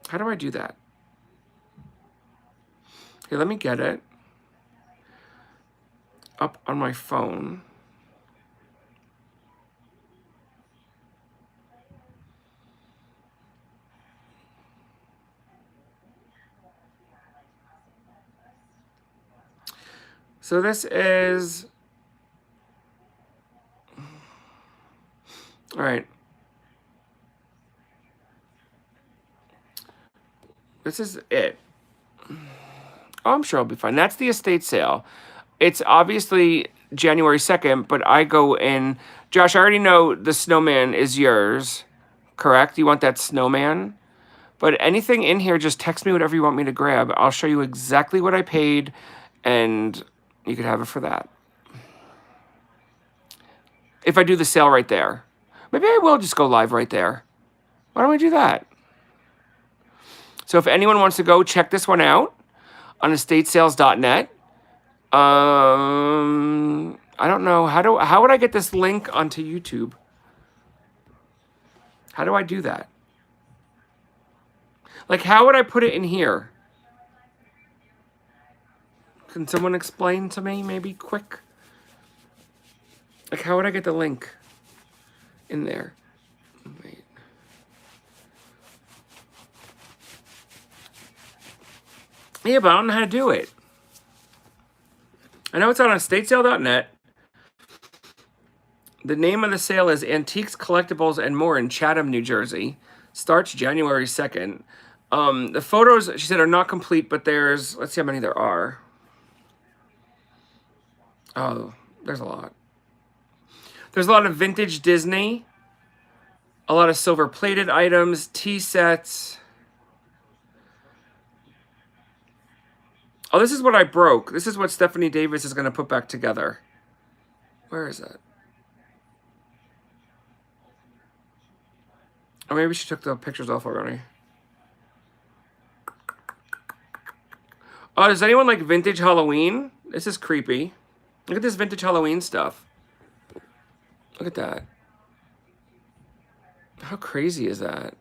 How do I do that? Here, let me get it up on my phone. So this is, all right. This is it. Oh, I'm sure I'll be fine. That's the estate sale. It's obviously January 2nd, but I go in. Josh, I already know the snowman is yours, correct? You want that snowman? But anything in here, just text me whatever you want me to grab. I'll show you exactly what I paid, and you could have it for that. If I do the sale right there. Maybe I will just go live right there. Why don't we do that? So if anyone wants to go check this one out on estatesales.net, I don't know. How would I get this link onto YouTube? How do I do that? Like, how would I put it in here? Can someone explain to me, maybe quick? Like, how would I get the link in there? Wait. Yeah, but I don't know how to do it. I know it's on estatesale.net. The name of the sale is Antiques, Collectibles, and More in Chatham, New Jersey. Starts January 2nd. The photos, she said, are not complete, but there's, let's see how many there are. Oh, there's a lot. There's a lot of vintage Disney. A lot of silver-plated items, tea sets. Oh, this is what I broke. This is what Stephanie Davis is going to put back together. Where is it? Or maybe she took the pictures off already. Oh, does anyone like vintage Halloween? This is creepy. Look at this vintage Halloween stuff. Look at that. How crazy is that?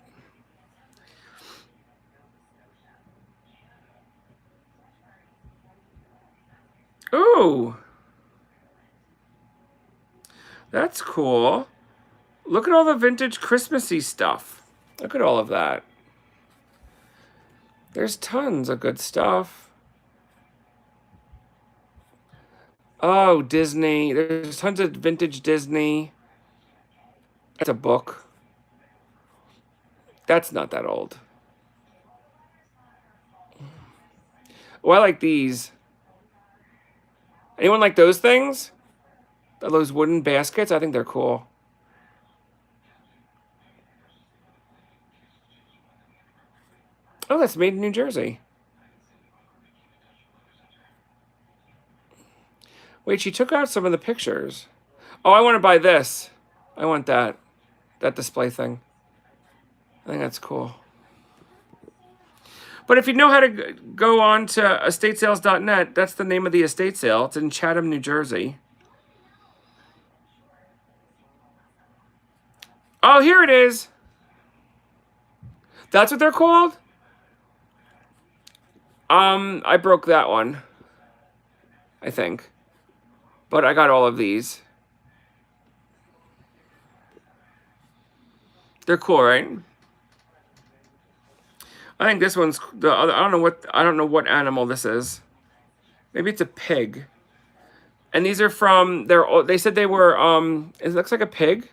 Ooh. That's cool. Look at all the vintage Christmassy stuff. Look at all of that. There's tons of good stuff. Oh, Disney. There's tons of vintage Disney. That's a book. That's not that old. Oh, I like these. Anyone like those things? Those wooden baskets? I think they're cool. Oh, that's made in New Jersey. Wait, she took out some of the pictures. Oh, I want to buy this. I want that. That display thing. I think that's cool. But if you know how to go on to estatesales.net, that's the name of the estate sale. It's in Chatham, New Jersey. Oh, here it is. That's what they're called? I broke that one. I think. But I got all of these. They're cool, right? I think this one's the other. I don't know what animal this is. Maybe it's a pig. And these are from they said they were it looks like a pig.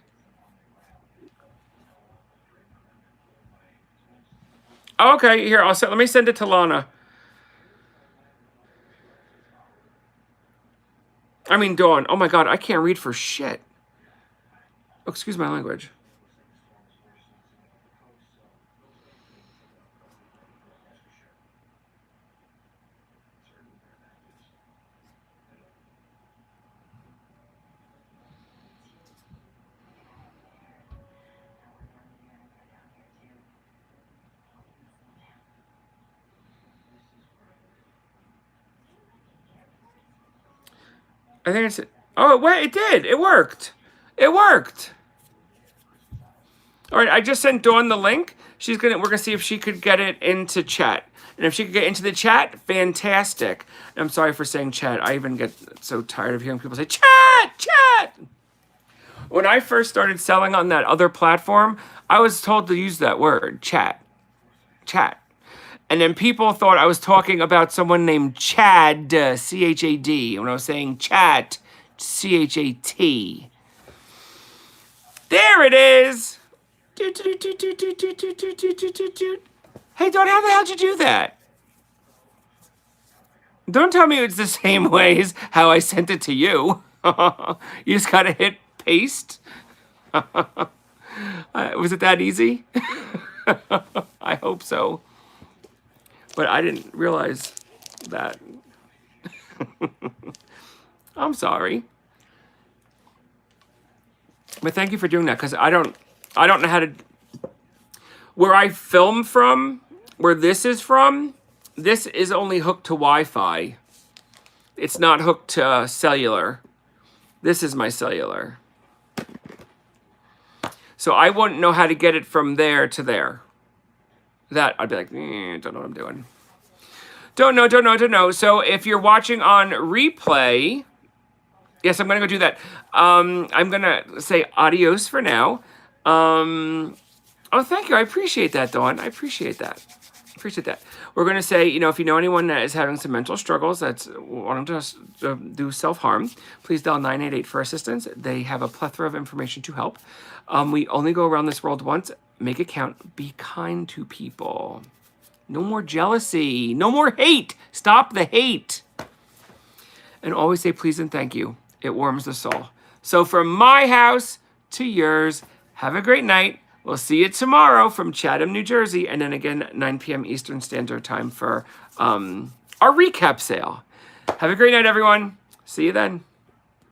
Oh, okay, here, let me send it to Lana. I mean, Dawn. Oh my God, I can't read for shit. Oh, excuse my language. I think it's... Oh, wait, it did. It worked. It worked. All right, I just sent Dawn the link. We're gonna see if she could get it into chat. And if she could get into the chat, fantastic. And I'm sorry for saying chat. I even get so tired of hearing people say chat, chat. When I first started selling on that other platform, I was told to use that word, chat, chat. And then people thought I was talking about someone named Chad, C-H-A-D, when I was saying chat, C-H-A-T. There it is. Hey, Dawn, how the hell did you do that? Don't tell me it's the same way as how I sent it to you. You just gotta hit paste. Was it that easy? I hope so. But I didn't realize that. I'm sorry. But thank you for doing that, because I don't know how to... Where I film from, where this is from, this is only hooked to Wi-Fi. It's not hooked to cellular. This is my cellular. So I wouldn't know how to get it from there to there. That, I'd be like, don't know what I'm doing. Don't know. So if you're watching on replay... Yes, I'm going to go do that. I'm going to say adios for now. Oh, thank you. I appreciate that, Dawn. I appreciate that. We're going to say, if you know anyone that is having some mental struggles, that's wanting to do self-harm, please dial 988 for assistance. They have a plethora of information to help. We only go around this world once. Make it count. Be kind to people. No more jealousy. No more hate. Stop the hate. And always say please and thank you. It warms the soul. So from my house to yours, have a great night. We'll see you tomorrow from Chatham, New Jersey, and then again 9 p.m. Eastern Standard Time for our recap sale. Have a great night, everyone. See you then.